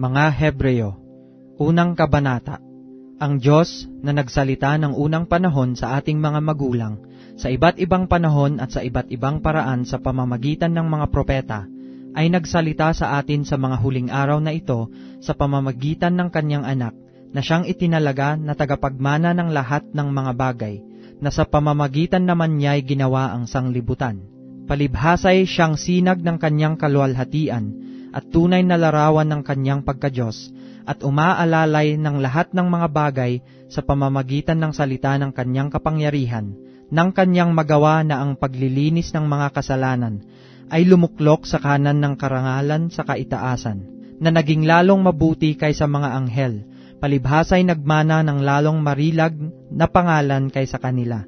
Mga Hebreo, unang kabanata. Ang Diyos na nagsalita ng unang panahon sa ating mga magulang, sa iba't ibang panahon at sa iba't ibang paraan sa pamamagitan ng mga propeta, ay nagsalita sa atin sa mga huling araw na ito sa pamamagitan ng kanyang anak, na siyang itinalaga na tagapagmana ng lahat ng mga bagay, na sa pamamagitan naman niya'y ginawa ang sanglibutan. Palibhasay siyang sinag ng kanyang kaluwalhatian, at tunay na larawan ng kanyang pagka-Diyos, at umaalalay ng lahat ng mga bagay sa pamamagitan ng salita ng kanyang kapangyarihan, ng kanyang magawa na ang paglilinis ng mga kasalanan ay lumuklok sa kanan ng karangalan sa kaitaasan, na naging lalong mabuti kaysa mga anghel, palibhasay nagmana ng lalong marilag na pangalan kaysa kanila.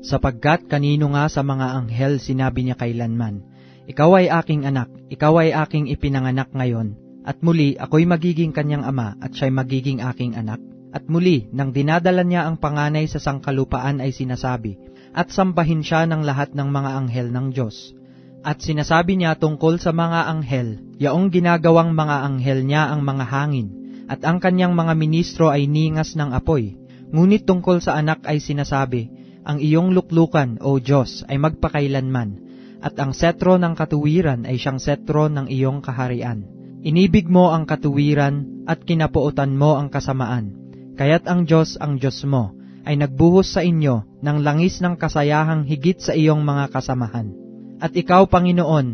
Sapagkat kanino nga sa mga anghel sinabi niya kailanman, "Ikaw ay aking anak, ikaw ay aking ipinanganak ngayon, at muli ako'y magiging kanyang ama at siya'y magiging aking anak." At muli, nang dinadala niya ang panganay sa sangkalupaan ay sinasabi, "At sambahin siya ng lahat ng mga anghel ng Diyos." At sinasabi niya tungkol sa mga anghel, yaong ginagawang mga anghel niya ang mga hangin, at ang kanyang mga ministro ay ningas ng apoy. Ngunit tungkol sa anak ay sinasabi, "Ang iyong luklukan, O Diyos, ay magpakailanman, at ang setro ng katuwiran ay siyang setro ng iyong kaharian. Inibig mo ang katuwiran at kinapuotan mo ang kasamaan. Kaya't ang Diyos mo, ay nagbuhos sa inyo ng langis ng kasayahang higit sa iyong mga kasamahan. At ikaw, Panginoon,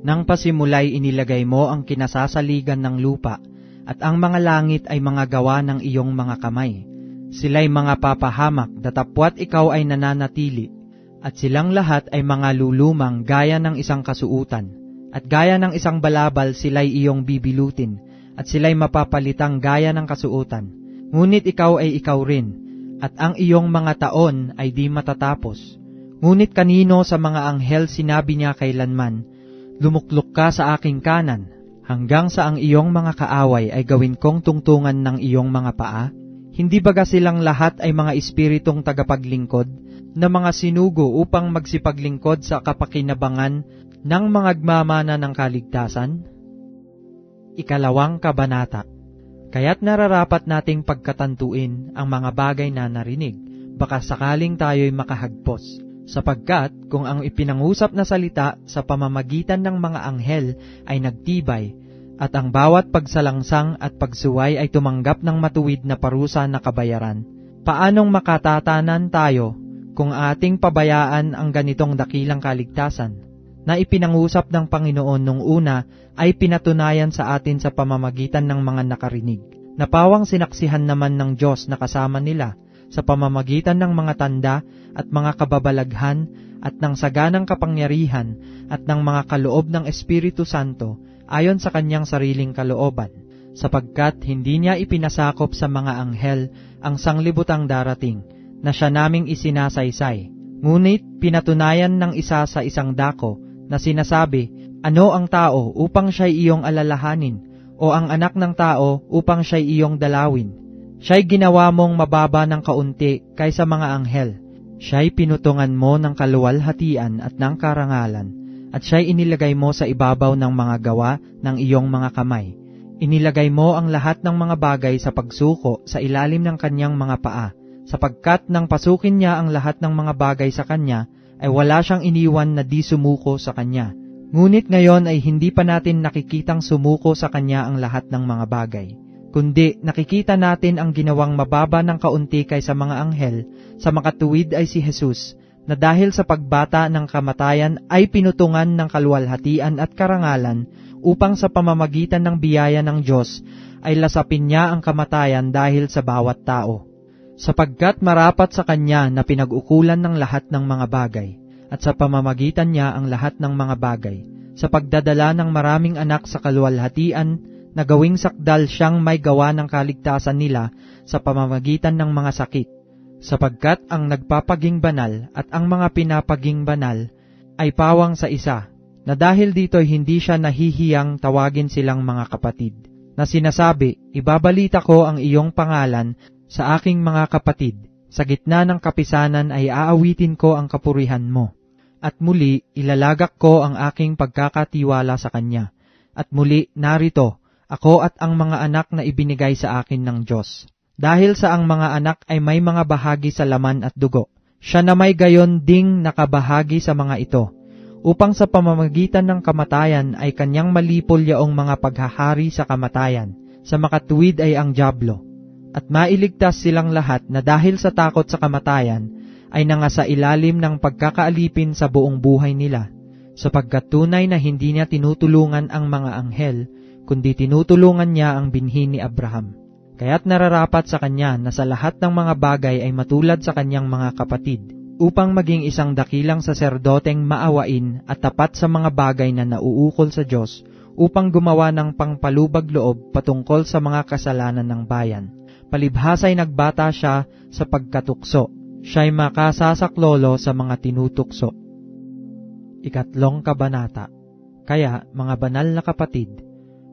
nang pasimulay inilagay mo ang kinasasaligan ng lupa, at ang mga langit ay mga gawa ng iyong mga kamay. Sila'y mga papahamak, datapwat ikaw ay nananatili, at silang lahat ay mga lulumang gaya ng isang kasuutan, at gaya ng isang balabal sila'y iyong bibilutin, at sila'y mapapalitang gaya ng kasuutan. Ngunit ikaw ay ikaw rin, at ang iyong mga taon ay di matatapos. Ngunit kanino sa mga anghel sinabi niya kailanman, "Lumuklok ka sa aking kanan, hanggang sa ang iyong mga kaaway ay gawin kong tungtungan ng iyong mga paa"? Hindi baga silang lahat ay mga espiritong tagapaglingkod, na mga sinugo upang magsipaglingkod sa kapakinabangan ng mga agmamana ng kaligtasan? Ikalawang kabanata. Kaya't nararapat nating pagkatantuin ang mga bagay na narinig, baka sakaling tayo'y makahagpos. Sapagkat kung ang ipinangusap na salita sa pamamagitan ng mga anghel ay nagtibay, at ang bawat pagsalangsang at pagsuway ay tumanggap ng matuwid na parusa na kabayaran, paanong makatatanan tayo kung ating pabayaan ang ganitong dakilang kaligtasan, na ipinangusap ng Panginoon nung una ay pinatunayan sa atin sa pamamagitan ng mga nakarinig, na pawang sinaksihan naman ng Diyos na kasama nila sa pamamagitan ng mga tanda at mga kababalaghan at ng saganang kapangyarihan at ng mga kaloob ng Espiritu Santo ayon sa kanyang sariling kalooban, sapagkat hindi niya ipinasakop sa mga anghel ang sanglibutang darating, na siya naming isinasaysay. Ngunit pinatunayan ng isa sa isang dako, na sinasabi, "Ano ang tao upang siya'y iyong alalahanin, o ang anak ng tao upang siya'y iyong dalawin? Siya'y ginawa mong mababa ng kaunti kaysa mga anghel. Siya'y pinutungan mo ng kaluwalhatian at ng karangalan, at siya'y inilagay mo sa ibabaw ng mga gawa ng iyong mga kamay. Inilagay mo ang lahat ng mga bagay sa pagsuko sa ilalim ng kanyang mga paa, sapagkat nang pasukin niya ang lahat ng mga bagay sa kanya, ay wala siyang iniwan na di sumuko sa kanya. Ngunit ngayon ay hindi pa natin nakikitang sumuko sa kanya ang lahat ng mga bagay, kundi nakikita natin ang ginawang mababa ng kaunti kaysa mga anghel sa makatuwid ay si Jesus, na dahil sa pagbata ng kamatayan ay pinutungan ng kaluwalhatian at karangalan, upang sa pamamagitan ng biyaya ng Diyos ay lasapin niya ang kamatayan dahil sa bawat tao. Sapagkat marapat sa kanya na pinag-ukulan ng lahat ng mga bagay, at sa pamamagitan niya ang lahat ng mga bagay, sa pagdadala ng maraming anak sa kaluwalhatian, na gawing sakdal siyang may gawa ng kaligtasan nila sa pamamagitan ng mga sakit. Sapagkat ang nagpapaging banal at ang mga pinapaging banal ay pawang sa isa, na dahil dito'y hindi siya nahihiyang tawagin silang mga kapatid, na sinasabi, "Ibabalita ko ang iyong pangalan sa aking mga kapatid, sa gitna ng kapisanan ay aawitin ko ang kapurihan mo." At muli, ilalagak ko ang aking pagkakatiwala sa kanya. At muli, narito, ako at ang mga anak na ibinigay sa akin ng Diyos. Dahil sa ang mga anak ay may mga bahagi sa laman at dugo, siya na may gayon ding nakabahagi sa mga ito, upang sa pamamagitan ng kamatayan ay kanyang malipol yaong mga paghahari sa kamatayan, sa makatuwid ay ang dyablo, at mailigtas silang lahat na dahil sa takot sa kamatayan ay nangasa ilalim ng pagkakaalipin sa buong buhay nila, sapagkat tunay na hindi niya tinutulungan ang mga anghel, kundi tinutulungan niya ang binhi ni Abraham. Kaya't nararapat sa kanya na sa lahat ng mga bagay ay matulad sa kanyang mga kapatid, upang maging isang dakilang saserdoteng maawain at tapat sa mga bagay na nauukol sa Diyos, upang gumawa ng pangpalubag loob patungkol sa mga kasalanan ng bayan. Palibhasa'y nagbata siya sa pagkatukso, siya'y makasasaklolo sa mga tinutukso. 3 Kabanata. Kaya, mga banal na kapatid,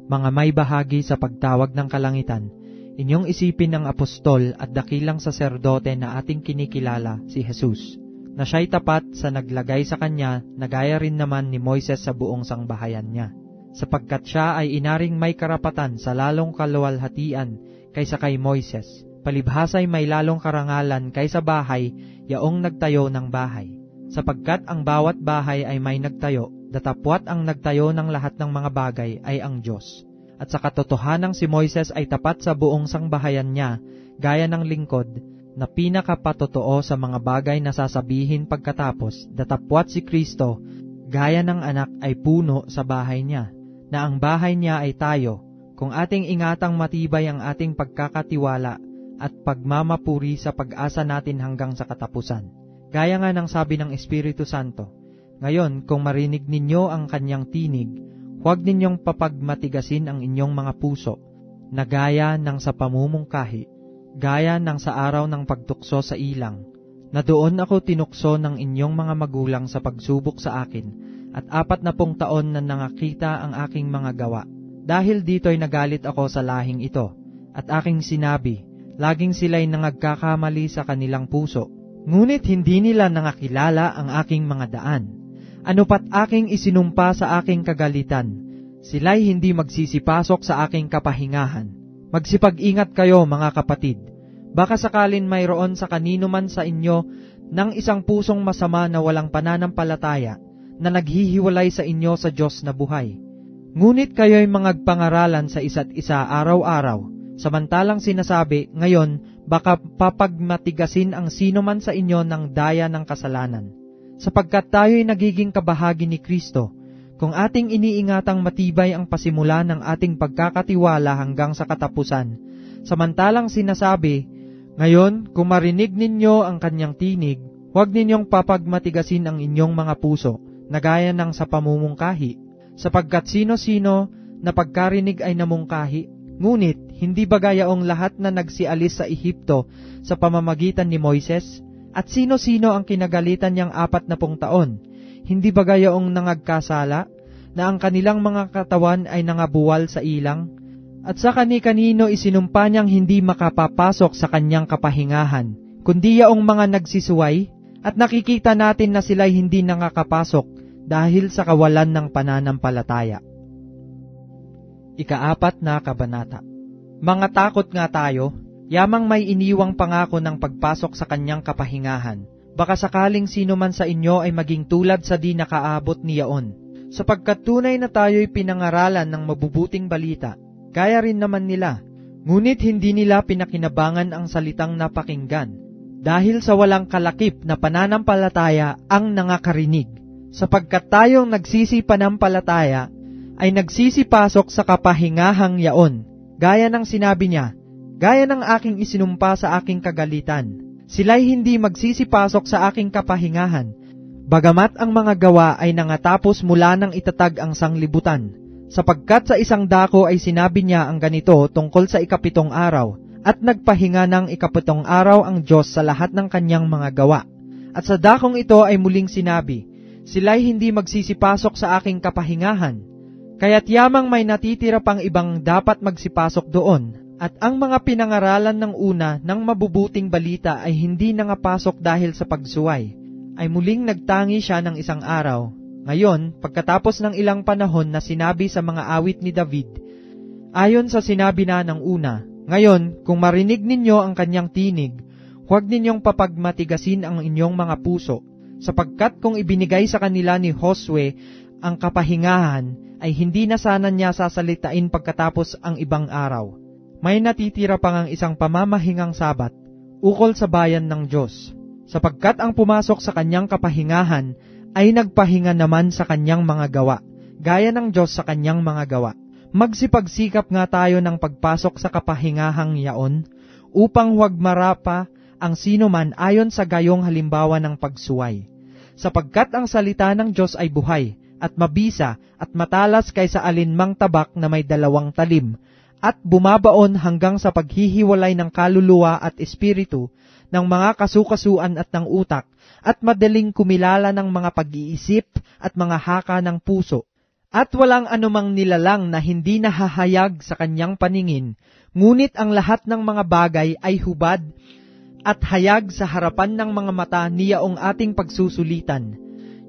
mga may bahagi sa pagtawag ng kalangitan, inyong isipin ng apostol at dakilang saserdote na ating kinikilala, si Jesus, na siya'y tapat sa naglagay sa kanya na gaya rin naman ni Moises sa buong sangbahayan niya, sapagkat siya ay inaring may karapatan sa lalong kaluwalhatian kaysa kay Moises, palibhasa'y may lalong karangalan kaysa bahay yaong nagtayo ng bahay, sapagkat ang bawat bahay ay may nagtayo, datapwat ang nagtayo ng lahat ng mga bagay ay ang Diyos. At sa katotohanang si Moises ay tapat sa buong sangbahayan niya, gaya ng lingkod, na pinakapatotoo sa mga bagay na sasabihin pagkatapos, datapwat si Kristo, gaya ng anak ay puno sa bahay niya, na ang bahay niya ay tayo, kung ating ingatang matibay ang ating pagkakatiwala at pagmamapuri sa pag-asa natin hanggang sa katapusan. Gaya nga ng sabi ng Espiritu Santo, ngayon kung marinig ninyo ang kanyang tinig, huwag ninyong papagmatigasin ang inyong mga puso, na gaya ng sa pamumungkahi, gaya ng sa araw ng pagtukso sa ilang, na doon ako tinukso ng inyong mga magulang sa pagsubok sa akin, at 40 taon na nangakita ang aking mga gawa. Dahil dito'y nagalit ako sa lahing ito, at aking sinabi, laging sila'y nangagkakamali sa kanilang puso, ngunit hindi nila nangakilala ang aking mga daan. Ano pat aking isinumpa sa aking kagalitan, sila'y hindi magsisipasok sa aking kapahingahan. Magsipag-ingat kayo, mga kapatid. Baka sakalin mayroon sa kanino man sa inyo ng isang pusong masama na walang pananampalataya, na naghihiwalay sa inyo sa Diyos na buhay. Ngunit kayo'y mangagpangaralan sa isa't isa araw-araw, samantalang sinasabi, ngayon, baka papagmatigasin ang sino man sa inyo ng daya ng kasalanan. Sapagkat tayo'y nagiging kabahagi ni Kristo, kung ating iniingatang matibay ang pasimula ng ating pagkakatiwala hanggang sa katapusan, samantalang sinasabi, ngayon, kung marinig ninyo ang kanyang tinig, huwag ninyong papagmatigasin ang inyong mga puso, na gaya ng sa pamumungkahi, sapagkat sino-sino na pagkarinig ay namungkahi, ngunit hindi ba gayaong lahat na nagsialis sa Ehipto sa pamamagitan ni Moises? At sino-sino ang kinagalitan niyang 40 taon? Hindi ba gayaong nangagkasala, na ang kanilang mga katawan ay nangabuwal sa ilang? At sa kani-kanino isinumpa niyang hindi makapapasok sa kanyang kapahingahan, kundi yaong mga nagsisuway, at nakikita natin na sila'y hindi nakakapasok dahil sa kawalan ng pananampalataya. 4 Kabanata. Mga takot nga tayo, yamang may iniwang pangako ng pagpasok sa kanyang kapahingahan. Baka sakaling sino man sa inyo ay maging tulad sa di nakaabot niyaon, sapagkat tunay na tayo'y pinangaralan ng mabubuting balita, gaya rin naman nila, ngunit hindi nila pinakinabangan ang salitang napakinggan, dahil sa walang kalakip na pananampalataya ang nangakarinig, sapagkat tayong nagsisipanampalataya ay nagsisipasok sa kapahingahang yaon, gaya ng sinabi niya, gaya ng aking isinumpa sa aking kagalitan, sila'y hindi magsisipasok sa aking kapahingahan, bagamat ang mga gawa ay nangatapos mula nang itatag ang sanglibutan, sapagkat sa isang dako ay sinabi niya ang ganito tungkol sa 7 araw, at nagpahinga ng 7 araw ang Diyos sa lahat ng kanyang mga gawa. At sa dakong ito ay muling sinabi, sila'y hindi magsisipasok sa aking kapahingahan, kaya't yamang may natitira pang ibang dapat magsipasok doon. At ang mga pinangaralan ng una ng mabubuting balita ay hindi nangapasok dahil sa pagsuway, ay muling nagtangi siya ng isang araw. Ngayon, pagkatapos ng ilang panahon na sinabi sa mga awit ni David, Ayon sa sinabi na ng una, ngayon, kung marinig ninyo ang kanyang tinig, huwag ninyong papagmatigasin ang inyong mga puso, sapagkat kung ibinigay sa kanila ni Josue ang kapahingahan, ay hindi na sana niya sasalitain pagkatapos ang ibang araw. May natitira pang ang isang pamamahingang Sabat, ukol sa bayan ng Diyos, sapagkat ang pumasok sa kanyang kapahingahan ay nagpahinga naman sa kanyang mga gawa, gaya ng Diyos sa kanyang mga gawa. Magsipagsikap nga tayo ng pagpasok sa kapahingahang yaon, upang huwag marapa ang sino man ayon sa gayong halimbawa ng pagsuway. Sapagkat ang salita ng Diyos ay buhay, at mabisa, at matalas kaysa alinmang tabak na may 2 talim, at bumabaon hanggang sa paghihiwalay ng kaluluwa at espiritu, ng mga kasukasuan at ng utak, at madaling kumilala ng mga pag-iisip at mga haka ng puso. At walang anumang nilalang na hindi nahahayag sa kanyang paningin, ngunit ang lahat ng mga bagay ay hubad at hayag sa harapan ng mga mata niyaong ating pagsusulitan.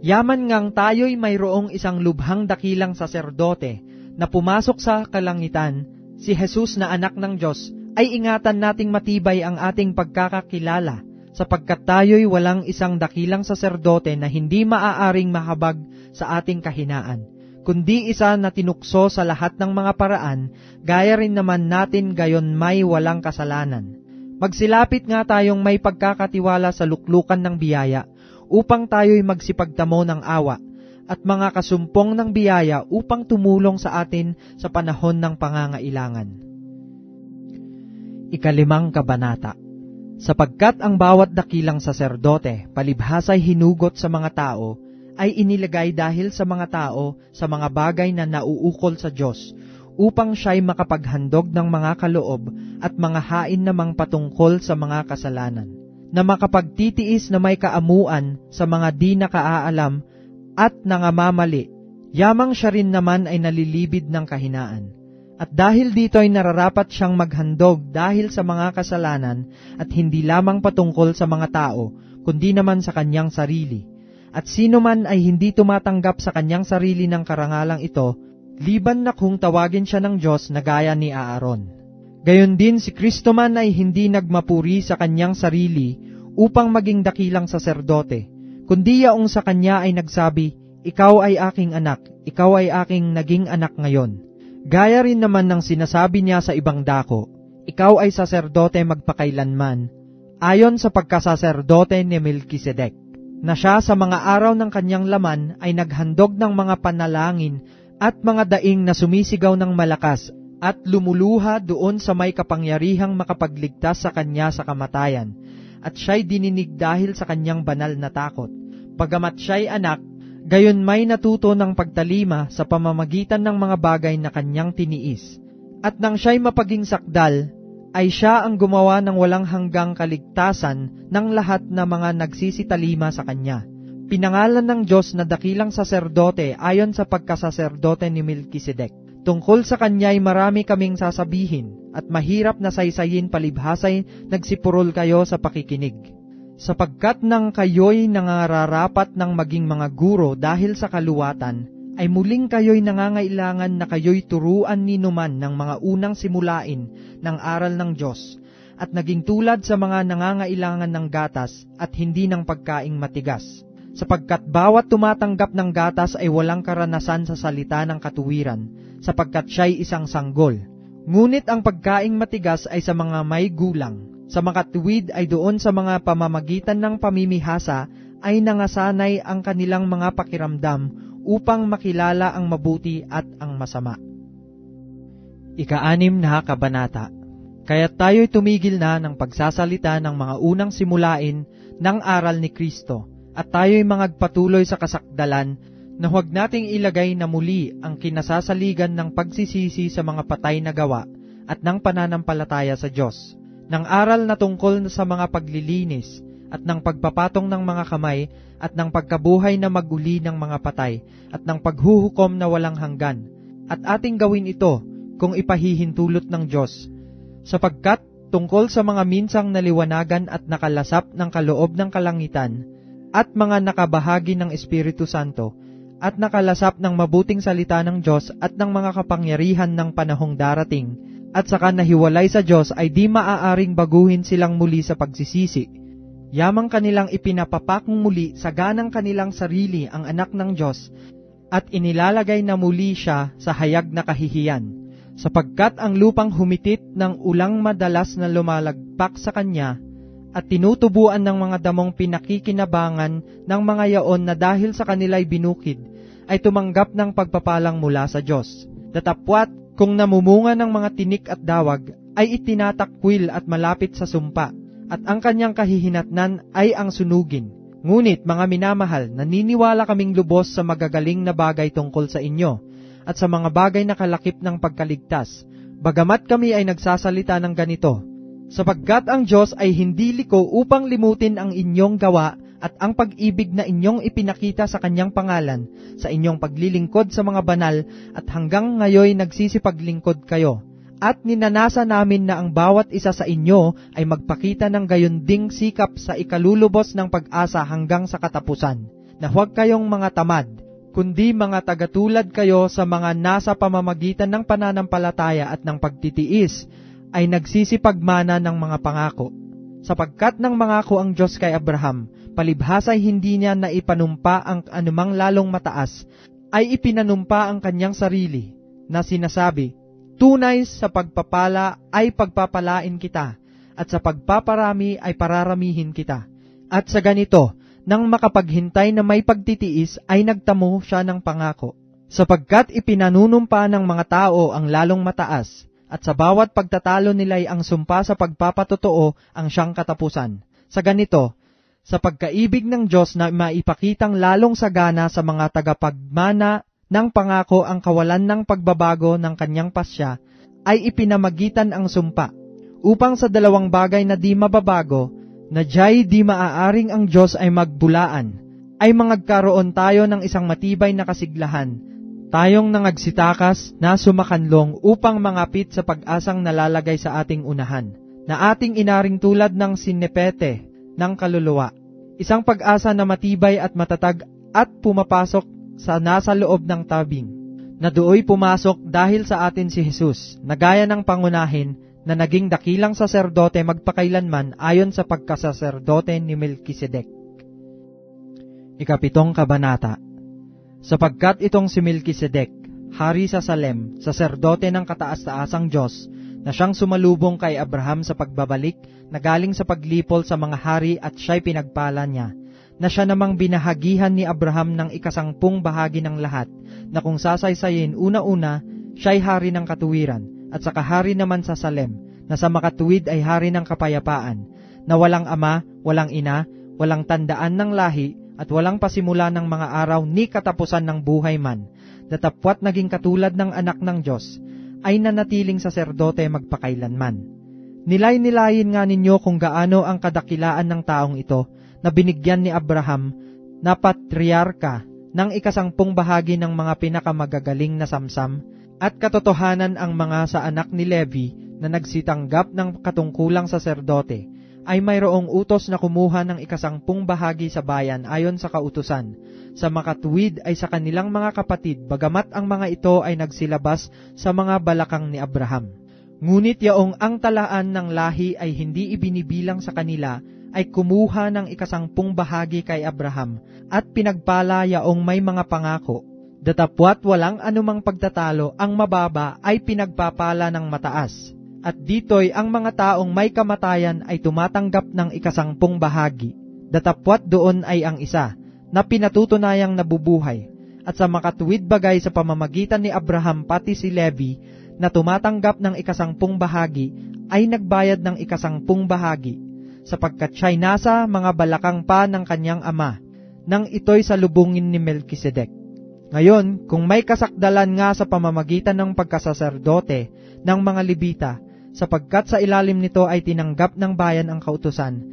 Yaman ngang tayo'y mayroong isang lubhang dakilang saserdote na pumasok sa kalangitan, si Jesus na anak ng Diyos, ay ingatan nating matibay ang ating pagkakakilala, sapagkat tayo'y walang isang dakilang saserdote na hindi maaaring mahabag sa ating kahinaan, kundi isa na tinukso sa lahat ng mga paraan, gaya rin naman natin gayon may walang kasalanan. Magsilapit nga tayong may pagkakatiwala sa luklukan ng biyaya, upang tayo'y magsipagtamo ng awa, at mga kasumpong ng biyaya upang tumulong sa atin sa panahon ng pangangailangan. 5 Kabanata. Sapagkat ang bawat dakilang saserdote, palibhasa'y hinugot sa mga tao, ay inilagay dahil sa mga tao sa mga bagay na nauukol sa Diyos, upang siya'y makapaghandog ng mga kaloob at mga hain namang patungkol sa mga kasalanan, na makapagtitiis na may kaamuan sa mga di nakaalam at nangamamali, yamang siya rin naman ay nalilibid ng kahinaan. At dahil dito ay nararapat siyang maghandog dahil sa mga kasalanan at hindi lamang patungkol sa mga tao, kundi naman sa kanyang sarili. At sino man ay hindi tumatanggap sa kanyang sarili ng karangalang ito, liban na kung tawagin siya ng Diyos na gaya ni Aaron. Gayon din si Kristo man ay hindi nagmapuri sa kanyang sarili upang maging dakilang saserdote, kundi yaong sa kanya ay nagsabi, ikaw ay aking anak, ikaw ay aking naging anak ngayon. Gaya rin naman ng sinasabi niya sa ibang dako, ikaw ay saserdote magpakailanman, ayon sa pagkasaserdote ni Melkisedek, na siya sa mga araw ng kanyang laman ay naghandog ng mga panalangin at mga daing na sumisigaw ng malakas at lumuluha doon sa may kapangyarihang makapagligtas sa kanya sa kamatayan, at siya'y dininig dahil sa kanyang banal na takot. Pagamat siya'y anak, gayon may natuto ng pagtalima sa pamamagitan ng mga bagay na kanyang tiniis. At nang siya'y mapaging sakdal, ay siya ang gumawa ng walang hanggang kaligtasan ng lahat na mga nagsisitalima sa kanya. Pinangalan ng Diyos na dakilang saserdote ayon sa pagkasaserdote ni Melkisedek. Tungkol sa kanya'y marami kaming sasabihin, at mahirap na saysayin palibhasay nagsipurol kayo sa pakikinig. Sapagkat nang kayo'y nangararapat ng maging mga guro dahil sa kaluwatan, ay muling kayo'y nangangailangan na kayo'y turuan ni numan ng mga unang simulain ng aral ng Diyos, at naging tulad sa mga nangangailangan ng gatas at hindi ng pagkaing matigas. Sapagkat bawat tumatanggap ng gatas ay walang karanasan sa salita ng katuwiran, sapagkat siya'y isang sanggol. Ngunit ang pagkaing matigas ay sa mga may gulang, sa makatuwid ay doon sa mga pamamagitan ng pamimihasa ay nangasanay ang kanilang mga pakiramdam upang makilala ang mabuti at ang masama. 6 Kabanata. Kaya't tayo'y tumigil na ng pagsasalita ng mga unang simulain ng aral ni Kristo, at tayo'y magpatuloy sa kasakdalan na huwag nating ilagay na muli ang kinasasaligan ng pagsisisi sa mga patay na gawa at ng pananampalataya sa Diyos, ng aral na tungkol sa mga paglilinis at ng pagpapatong ng mga kamay at ng pagkabuhay na maguli ng mga patay at ng paghuhukom na walang hanggan. At ating gawin ito kung ipahihintulot ng Diyos, sapagkat tungkol sa mga minsang naliwanagan at nakalasap ng kaloob ng kalangitan at mga nakabahagi ng Espiritu Santo, at nakalasap ng mabuting salita ng Diyos at ng mga kapangyarihan ng panahong darating, at saka nahiwalay sa Diyos ay di maaaring baguhin silang muli sa pagsisisi. Yamang kanilang ipinapapakong muli sa ganang kanilang sarili ang anak ng Diyos, at inilalagay na muli siya sa hayag na kahihiyan, sapagkat ang lupang humitit ng ulang madalas na lumalagpak sa kanya, at tinutubuan ng mga damong pinakikinabangan ng mga yaon na dahil sa kanila'y binukid, ay tumanggap ng pagpapalang mula sa Diyos. Datapwat, kung namumunga ng mga tinik at dawag, ay itinatakwil at malapit sa sumpa, at ang kanyang kahihinatnan ay ang sunugin. Ngunit, mga minamahal, naniniwala kaming lubos sa magagaling na bagay tungkol sa inyo, at sa mga bagay na kalakip ng pagkaligtas, bagamat kami ay nagsasalita ng ganito, sapagkat ang Diyos ay hindi liko upang limutin ang inyong gawa at ang pag-ibig na inyong ipinakita sa kanyang pangalan, sa inyong paglilingkod sa mga banal, at hanggang ngayon nagsisipaglingkod kayo. At ninanasa namin na ang bawat isa sa inyo ay magpakita ng gayon ding sikap sa ikalulubos ng pag-asa hanggang sa katapusan, na huwag kayong mga tamad, kundi mga tagatulad kayo sa mga nasa pamamagitan ng pananampalataya at ng pagtitiis, ay nagsisipagmana ng mga pangako. Sapagkat nang mangako ang Diyos kay Abraham, palibhasa'y hindi niya naipanumpa ang anumang lalong mataas, ay ipinanumpa ang kanyang sarili, na sinasabi, tunay sa pagpapala ay pagpapalain kita, at sa pagpaparami ay pararamihin kita. At sa ganito, nang makapaghintay na may pagtitiis, ay nagtamo siya ng pangako. Sapagkat ipinanunumpa ng mga tao ang lalong mataas, at sa bawat pagtatalo nila'y ang sumpa sa pagpapatotoo ang siyang katapusan. Sa ganito, sa pagkaibig ng Diyos na maipakitang lalong sagana sa mga tagapagmana ng pangako ang kawalan ng pagbabago ng kanyang pasya, ay ipinamagitan ang sumpa, upang sa dalawang bagay na di mababago, na diya'y di maaaring ang Diyos ay magbulaan, ay mangagkaroon tayo ng isang matibay na kasiglahan, tayong nangagsitakas na sumakanlong upang mangapit sa pag-asang nalalagay sa ating unahan, na ating inaring tulad ng sinepete ng kaluluwa, isang pag-asa na matibay at matatag at pumapasok sa nasa loob ng tabing, na dooy pumasok dahil sa atin si Jesus, na gaya ng pangunahin na naging dakilang saserdote magpakailanman ayon sa pagkasaserdote ni Melkisedek. 7 Kabanata. Sapagkat itong si Melkisedek, hari sa Salem, saserdote ng kataas-taasang Diyos, na siyang sumalubong kay Abraham sa pagbabalik na galing sa paglipol sa mga hari at siya'y pinagpala niya, na siya namang binahagihan ni Abraham ng 10 bahagi ng lahat, na kung sasaysayin una-una, siya'y hari ng katuwiran, at saka hari naman sa Salem, na sa makatuwid ay hari ng kapayapaan, na walang ama, walang ina, walang tandaan ng lahi, at walang pasimula ng mga araw ni katapusan ng buhay man, datapwat naging katulad ng anak ng Diyos, ay nanatiling saserdote magpakailanman. Nilay-nilayin nga ninyo kung gaano ang kadakilaan ng taong ito, na binigyan ni Abraham na patriarka ng 10 bahagi ng mga pinakamagagaling na samsam, at katotohanan ang mga sa anak ni Levi na nagsitanggap ng katungkulang saserdote, ay mayroong utos na kumuha ng 10 bahagi sa bayan ayon sa kautusan. Sa makatuwid ay sa kanilang mga kapatid, bagamat ang mga ito ay nagsilabas sa mga balakang ni Abraham. Ngunit yaong ang talaan ng lahi ay hindi ibinibilang sa kanila, ay kumuha ng 10 bahagi kay Abraham, at pinagpala yaong may mga pangako. Datapwat walang anumang pagtatalo, ang mababa ay pinagpapala ng mataas. At dito'y ang mga taong may kamatayan ay tumatanggap ng 10 bahagi. Datapwat doon ay ang isa, na pinatutunayang nabubuhay. At sa makatuwid bagay sa pamamagitan ni Abraham pati si Levi, na tumatanggap ng 10 bahagi, ay nagbayad ng 10 bahagi, sapagkat siya'y nasa mga balakang pa ng kanyang ama, nang ito'y salubungin ni Melkisedek. Ngayon, kung may kasakdalan nga sa pamamagitan ng pagkasaserdote ng mga Levita, sapagkat sa ilalim nito ay tinanggap ng bayan ang kautusan,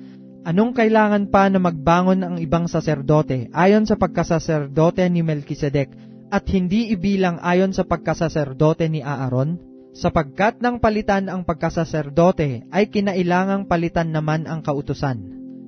anong kailangan pa na magbangon ang ibang saserdote ayon sa pagkasaserdote ni Melkisedek at hindi ibilang ayon sa pagkasaserdote ni Aaron? Sapagkat nang palitan ang pagkasaserdote ay kinailangang palitan naman ang kautusan.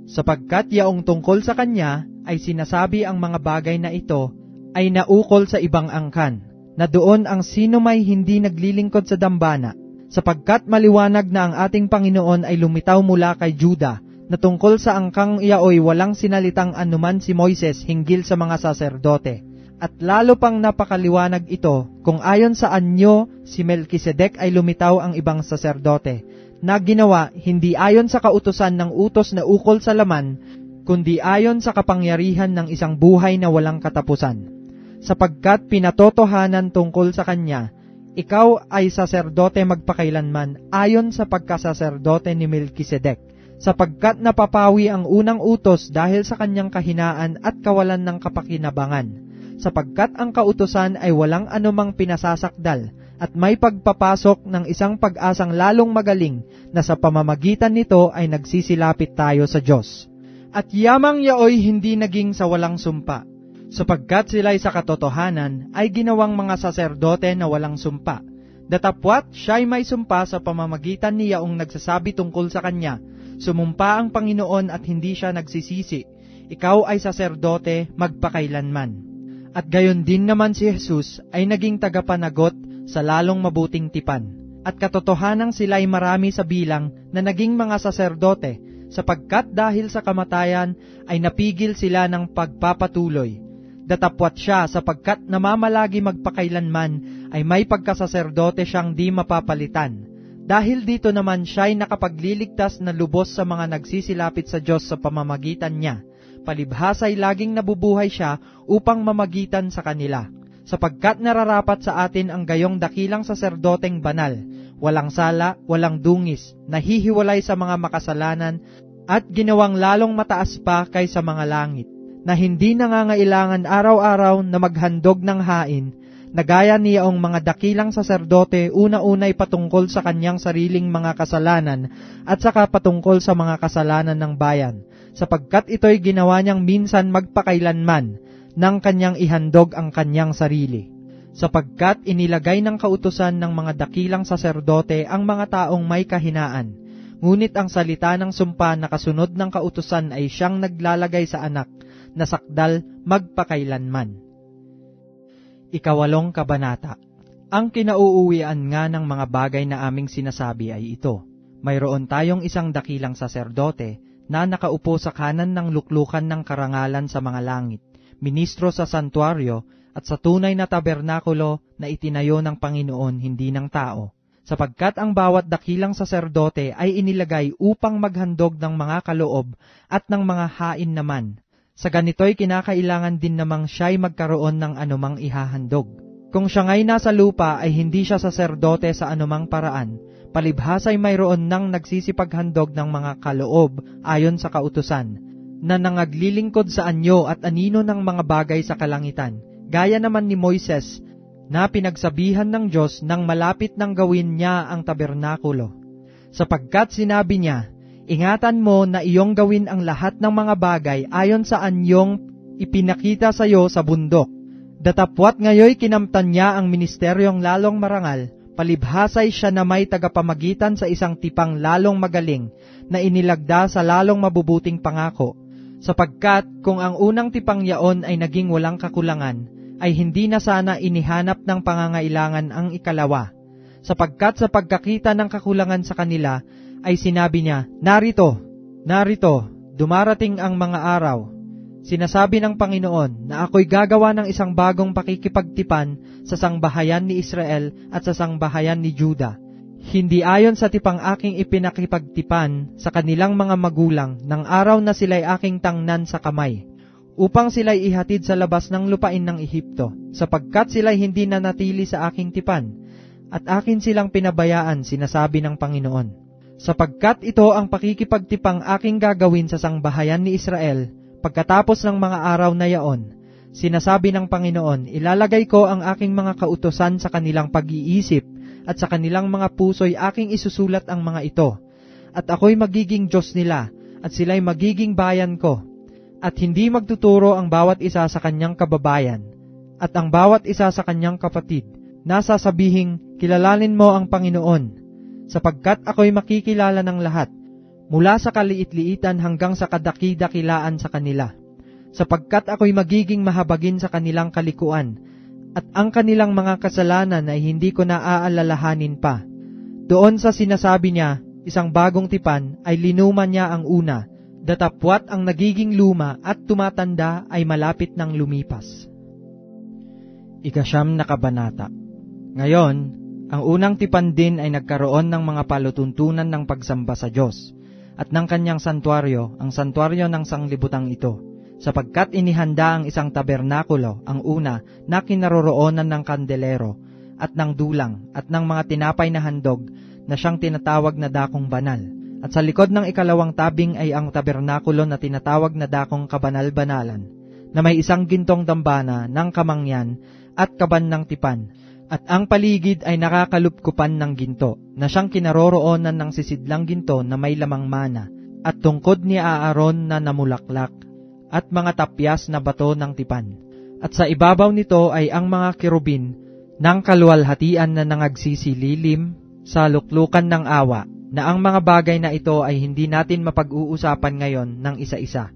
Sapagkat yaong tungkol sa kanya ay sinasabi ang mga bagay na ito ay naukol sa ibang angkan, na doon ang sino may hindi naglilingkod sa dambana, sapagkat maliwanag na ang ating Panginoon ay lumitaw mula kay Juda, na tungkol sa angkang iyaoy walang sinalitang anuman si Moises hinggil sa mga saserdote. At lalo pang napakaliwanag ito kung ayon sa anyo si Melkisedek ay lumitaw ang ibang saserdote, na ginawa hindi ayon sa kautusan ng utos na ukol sa laman, kundi ayon sa kapangyarihan ng isang buhay na walang katapusan. Sapagkat pinatotohanan tungkol sa kanya, ikaw ay saserdote magpakailanman ayon sa pagkasaserdote ni Melkisedek, sapagkat napapawi ang unang utos dahil sa kanyang kahinaan at kawalan ng kapakinabangan, sapagkat ang kautusan ay walang anumang pinasasakdal, at may pagpapasok ng isang pag-asang lalong magaling na sa pamamagitan nito ay nagsisilapit tayo sa Diyos. At yamang yaoy hindi naging sa walang sumpa, sapagkat sila'y sa katotohanan ay ginawang mga saserdote na walang sumpa. Datapwat siya'y may sumpa sa pamamagitan ni yaong nagsasabi tungkol sa kanya, sumumpa ang Panginoon at hindi siya nagsisisi, ikaw ay saserdote magpakailanman. At gayon din naman si Jesus ay naging tagapanagot sa lalong mabuting tipan. At katotohanang sila'y marami sa bilang na naging mga saserdote, sapagkat dahil sa kamatayan ay napigil sila ng pagpapatuloy. Datapwat siya sapagkat namamalagi magpakailanman ay may pagkasaserdote siyang di mapapalitan. Dahil dito naman siya'y nakapagliligtas na lubos sa mga nagsisilapit sa Diyos sa pamamagitan niya. Palibhasa'y laging nabubuhay siya upang mamagitan sa kanila. Sapagkat nararapat sa atin ang gayong dakilang saserdoteng banal, walang sala, walang dungis, nahihiwalay sa mga makasalanan, at ginawang lalong mataas pa kaysa mga langit, na hindi nangangailangan araw-araw na maghandog ng hain, na gaya niyaong mga dakilang saserdote una-unay patungkol sa kanyang sariling mga kasalanan at saka patungkol sa mga kasalanan ng bayan, sapagkat ito'y ginawa niyang minsan magpakailanman nang kanyang ihandog ang kanyang sarili. Sapagkat inilagay ng kautusan ng mga dakilang saserdote ang mga taong may kahinaan, ngunit ang salita ng sumpa na kasunod ng kautusan ay siyang naglalagay sa anak, na sakdal magpakailanman. 8 Kabanata. Ang kinauuwian nga ng mga bagay na aming sinasabi ay ito: mayroon tayong isang dakilang saserdote na nakaupo sa kanan ng luklukan ng karangalan sa mga langit, ministro sa santuaryo at sa tunay na tabernakulo na itinayo ng Panginoon, hindi ng tao. Sapagkat ang bawat dakilang saserdote ay inilagay upang maghandog ng mga kaloob at ng mga hain naman. Sa ganito'y kinakailangan din namang siya'y magkaroon ng anumang ihahandog. Kung siya nga'y nasa lupa ay hindi siya saserdote sa anumang paraan, palibhasa'y mayroon nang nagsisipaghandog ng mga kaloob ayon sa kautusan, na nangaglilingkod sa anyo at anino ng mga bagay sa kalangitan, gaya naman ni Moises, na pinagsabihan ng Diyos nang malapit nang gawin niya ang tabernakulo. Sapagkat sinabi niya, ingatan mo na iyong gawin ang lahat ng mga bagay ayon sa anyong ipinakita sa iyo sa bundok. Datapwat ngayoy kinamtan niya ang ministeryong lalong marangal, palibhasay siya na may tagapamagitan sa isang tipang lalong magaling, na inilagda sa lalong mabubuting pangako. Sapagkat kung ang unang tipang yaon ay naging walang kakulangan, ay hindi na sana inihanap ng pangangailangan ang ikalawa. Sapagkat sa pagkakita ng kakulangan sa kanila, ay sinabi niya, narito, dumarating ang mga araw. Sinasabi ng Panginoon na ako'y gagawa ng isang bagong pakikipagtipan sa sangbahayan ni Israel at sa sangbahayan ni Juda. Hindi ayon sa tipang aking ipinakipagtipan sa kanilang mga magulang ng araw na sila'y aking tangnan sa kamay, upang sila'y ihatid sa labas ng lupain ng Ehipto, sapagkat sila'y hindi nanatili sa aking tipan, at akin silang pinabayaan, sinasabi ng Panginoon. Sapagkat ito ang pakikipagtipang aking gagawin sa sangbahayan ni Israel, pagkatapos ng mga araw na yaon, sinasabi ng Panginoon, ilalagay ko ang aking mga kautusan sa kanilang pag-iisip, at sa kanilang mga puso'y aking isusulat ang mga ito, at ako'y magiging Diyos nila, at sila'y magiging bayan ko, at hindi magtuturo ang bawat isa sa kanyang kababayan, at ang bawat isa sa kanyang kapatid, na sasabihing, kilalanin mo ang Panginoon, sapagkat ako'y makikilala ng lahat, mula sa kaliit-liitan hanggang sa kadaki-dakilaan sa kanila. sapagkat ako'y magiging mahabagin sa kanilang kalikuan, at ang kanilang mga kasalanan ay hindi ko na aalalahanin pa. Doon sa sinasabi niya, isang bagong tipan, ay linuman niya ang una, datapwat ang nagiging luma at tumatanda ay malapit ng lumipas. Ika-9 na kabanata. Ngayon, ang unang tipan din ay nagkaroon ng mga palutuntunan ng pagsamba sa Diyos, at ng kanyang santuaryo, ang santuaryo ng sanglibutang ito, sapagkat inihanda ang isang tabernakulo, ang una, na kinaroroonan ng kandelero, at ng dulang, at ng mga tinapay na handog, na siyang tinatawag na dakong banal. At sa likod ng ikalawang tabing ay ang tabernakulo na tinatawag na dakong kabanal-banalan, na may isang gintong dambana ng kamangyan at kaban ng tipan, at ang paligid ay nakakalupkupan ng ginto, na siyang kinaroroonan ng sisidlang ginto na may lamang mana, at tungkod ni Aaron na namulaklak, at mga tapyas na bato ng tipan. At sa ibabaw nito ay ang mga kerubin ng kaluwalhatian na nangagsisililim sa luklukan ng awa, na ang mga bagay na ito ay hindi natin mapag-uusapan ngayon ng isa-isa.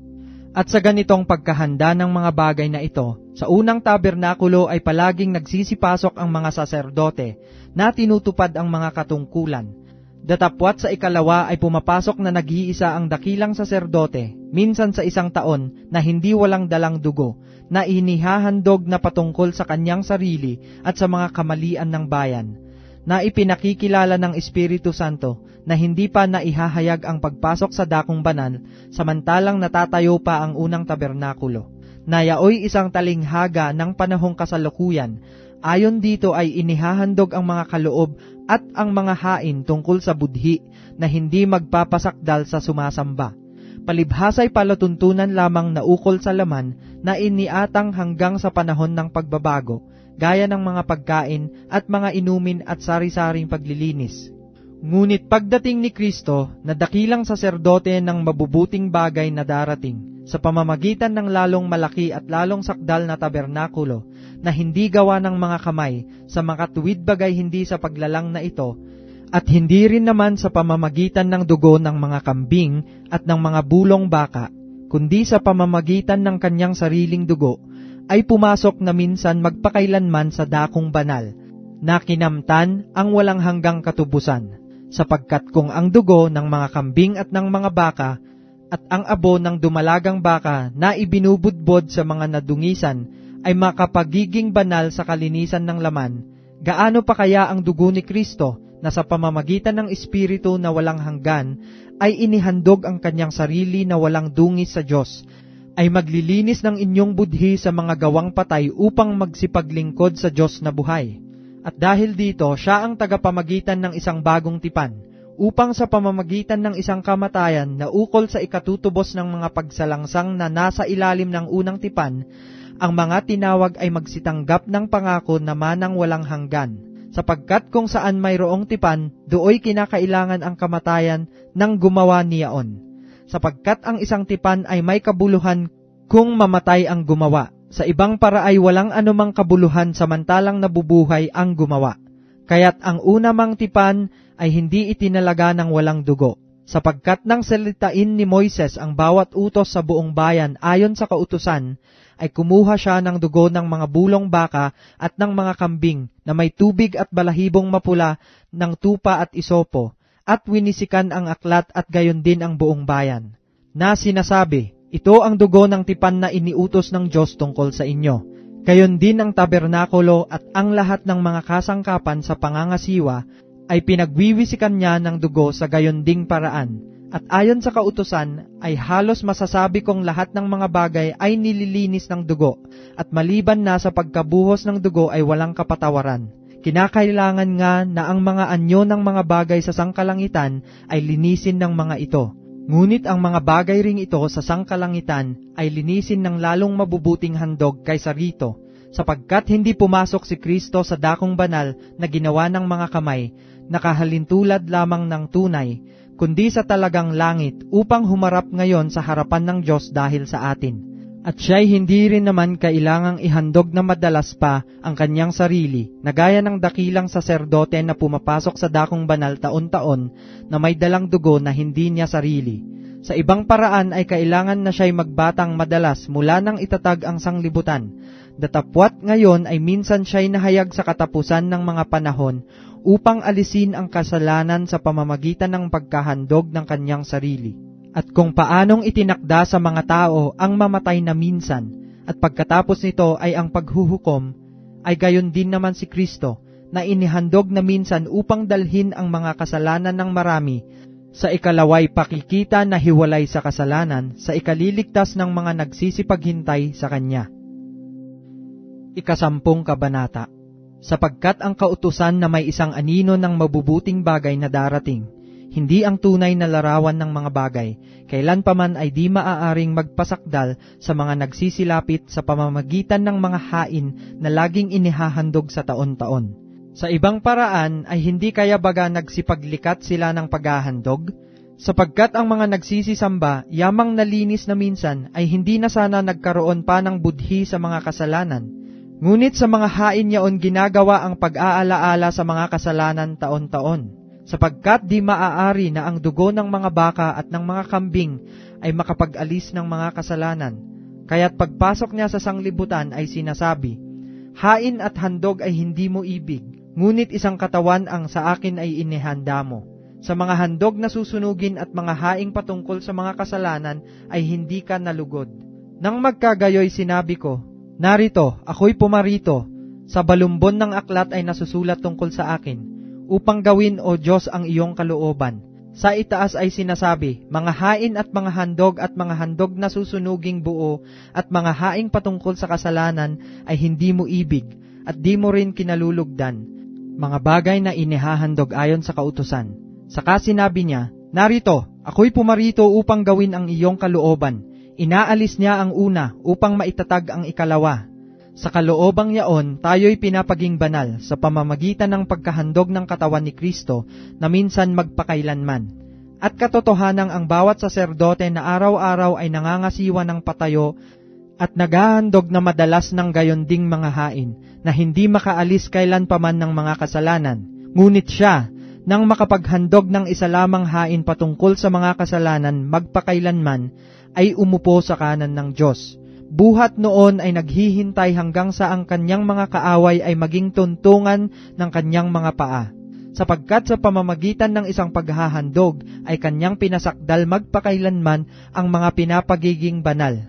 At sa ganitong pagkahanda ng mga bagay na ito, sa unang tabernakulo ay palaging nagsisipasok ang mga saserdote na tinutupad ang mga katungkulan. Datapwat sa ikalawa ay pumapasok na nag-iisa ang dakilang saserdote, minsan sa isang taon, na hindi walang dalang dugo, na inihahandog na patungkol sa kanyang sarili at sa mga kamalian ng bayan, na ipinakikilala ng Espiritu Santo na hindi pa naihahayag ang pagpasok sa dakong banal, samantalang natatayo pa ang unang tabernakulo, na yaoy isang talinghaga ng panahong kasalukuyan. Ayon dito ay inihahandog ang mga kaloob at ang mga hain tungkol sa budhi na hindi magpapasakdal sa sumasamba. Palibhasay palatuntunan lamang na ukol sa laman na iniatang hanggang sa panahon ng pagbabago, gaya ng mga pagkain at mga inumin at sari-saring paglilinis. Ngunit pagdating ni Kristo, na dakilang saserdote ng mabubuting bagay na darating, sa pamamagitan ng lalong malaki at lalong sakdal na tabernakulo, na hindi gawa ng mga kamay, sa makatuwid bagay hindi sa paglalang na ito, at hindi rin naman sa pamamagitan ng dugo ng mga kambing at ng mga bulong baka, kundi sa pamamagitan ng kanyang sariling dugo, ay pumasok na minsan magpakailanman sa dakong banal, na kinamtan ang walang hanggang katubusan, sapagkat kung ang dugo ng mga kambing at ng mga baka, at ang abo ng dumalagang baka na ibinubudbod sa mga nadungisan, ay makapagiging banal sa kalinisan ng laman, gaano pa kaya ang dugo ni Kristo, na sa pamamagitan ng Espiritu na walang hanggan, ay inihandog ang kanyang sarili na walang dungis sa Diyos, ay maglilinis ng inyong budhi sa mga gawang patay upang magsipaglingkod sa Diyos na buhay. At dahil dito, siya ang tagapamagitan ng isang bagong tipan, upang sa pamamagitan ng isang kamatayan na ukol sa ikatutubos ng mga pagsalangsang na nasa ilalim ng unang tipan, ang mga tinawag ay magsitanggap ng pangako na manang walang hanggan. Sapagkat kung saan mayroong tipan, dooy kinakailangan ang kamatayan ng gumawa niyaon. Sapagkat ang isang tipan ay may kabuluhan kung mamatay ang gumawa. Sa ibang para ay walang anumang kabuluhan samantalang nabubuhay ang gumawa. Kaya't ang una mang tipan ay hindi itinalaga ng walang dugo. Sapagkat nang salitain ni Moises ang bawat utos sa buong bayan ayon sa kautusan, ay kumuha siya ng dugo ng mga bulong baka at ng mga kambing na may tubig at balahibong mapula ng tupa at isopo, at winisikan ang aklat at gayon din ang buong bayan, na sinasabi, ito ang dugo ng tipan na iniutos ng Diyos tungkol sa inyo. Gayon din ang tabernakulo at ang lahat ng mga kasangkapan sa pangangasiwa ay pinagwiwisikan niya ng dugo sa gayon ding paraan. At ayon sa kautusan ay halos masasabi kong lahat ng mga bagay ay nililinis ng dugo, at maliban na sa pagkabuhos ng dugo ay walang kapatawaran. Kinakailangan nga na ang mga anyo ng mga bagay sa sangkalangitan ay linisin ng mga ito. Ngunit ang mga bagay ring ito sa sangkalangitan ay linisin ng lalong mabubuting handog kaysa rito, sapagkat hindi pumasok si Kristo sa dakong banal na ginawa ng mga kamay, nakahalintulad lamang ng tunay, kundi sa talagang langit upang humarap ngayon sa harapan ng Diyos dahil sa atin. At siya'y hindi rin naman kailangang ihandog na madalas pa ang kanyang sarili, na gaya ng dakilang saserdote na pumapasok sa dakong banal taon-taon na may dalang dugo na hindi niya sarili, Sa ibang paraan ay kailangan na siya'y magbatang madalas mula nang itatag ang sanglibutan. Datapwat ngayon ay minsan siya'y nahayag sa katapusan ng mga panahon upang alisin ang kasalanan sa pamamagitan ng pagkahandog ng kanyang sarili. At kung paanong itinakda sa mga tao ang mamatay na minsan, at pagkatapos nito ay ang paghuhukom, ay gayon din naman si Kristo, na inihandog na minsan upang dalhin ang mga kasalanan ng marami, sa ikalaway pakikita na hiwalay sa kasalanan, sa ikaliligtas ng mga nagsisipaghintay sa Kanya. 10 Kabanata. Sapagkat ang kautusan na may isang anino ng mabubuting bagay na darating, hindi ang tunay na larawan ng mga bagay, kailanpaman ay di maaaring magpasakdal sa mga nagsisilapit sa pamamagitan ng mga hain na laging inihahandog sa taon-taon. Sa ibang paraan ay hindi kaya baga nagsipaglikat sila ng paghahandog? Sapagkat ang mga nagsisisamba, yamang nalinis na minsan, ay hindi na sana nagkaroon pa ng budhi sa mga kasalanan. Ngunit sa mga hain yaon ginagawa ang pag-aalaala sa mga kasalanan taon-taon. Sapagkat di maaari na ang dugo ng mga baka at ng mga kambing ay makapag-alis ng mga kasalanan. Kaya't pagpasok niya sa sanglibutan ay sinasabi, hain at handog ay hindi mo ibig, ngunit isang katawan ang sa akin ay inihanda mo. Sa mga handog na susunugin at mga haing patungkol sa mga kasalanan ay hindi ka nalugod. Nang magkagayoy sinabi ko, narito, ako'y pumarito, sa balumbon ng aklat ay nasusulat tungkol sa akin, upang gawin, O Diyos, ang iyong kalooban. Sa itaas ay sinasabi, mga hain at mga handog na susunuging buo at mga haing patungkol sa kasalanan ay hindi mo ibig at di mo rin kinalulugdan, mga bagay na inihahandog ayon sa kautusan. Saka sinabi niya, narito, ako'y pumarito upang gawin ang iyong kalooban. Inaalis niya ang una upang maitatag ang ikalawa. Sa kaloobang yaon, tayo'y pinapaging banal sa pamamagitan ng pagkahandog ng katawan ni Kristo na minsan magpakailanman. At katotohanang ang bawat saserdote na araw-araw ay nangangasiwa ng patayo at naghahandog na madalas ng gayon ding mga hain na hindi makaalis kailanpaman ng mga kasalanan. Ngunit siya, nang makapaghandog ng isa lamang hain patungkol sa mga kasalanan magpakailanman, ay umupo sa kanan ng Diyos. Buhat noon ay naghihintay hanggang sa ang kanyang mga kaaway ay maging tuntungan ng kanyang mga paa. Sapagkat sa pamamagitan ng isang paghahandog ay kanyang pinasakdal magpakailanman ang mga pinapagiging banal.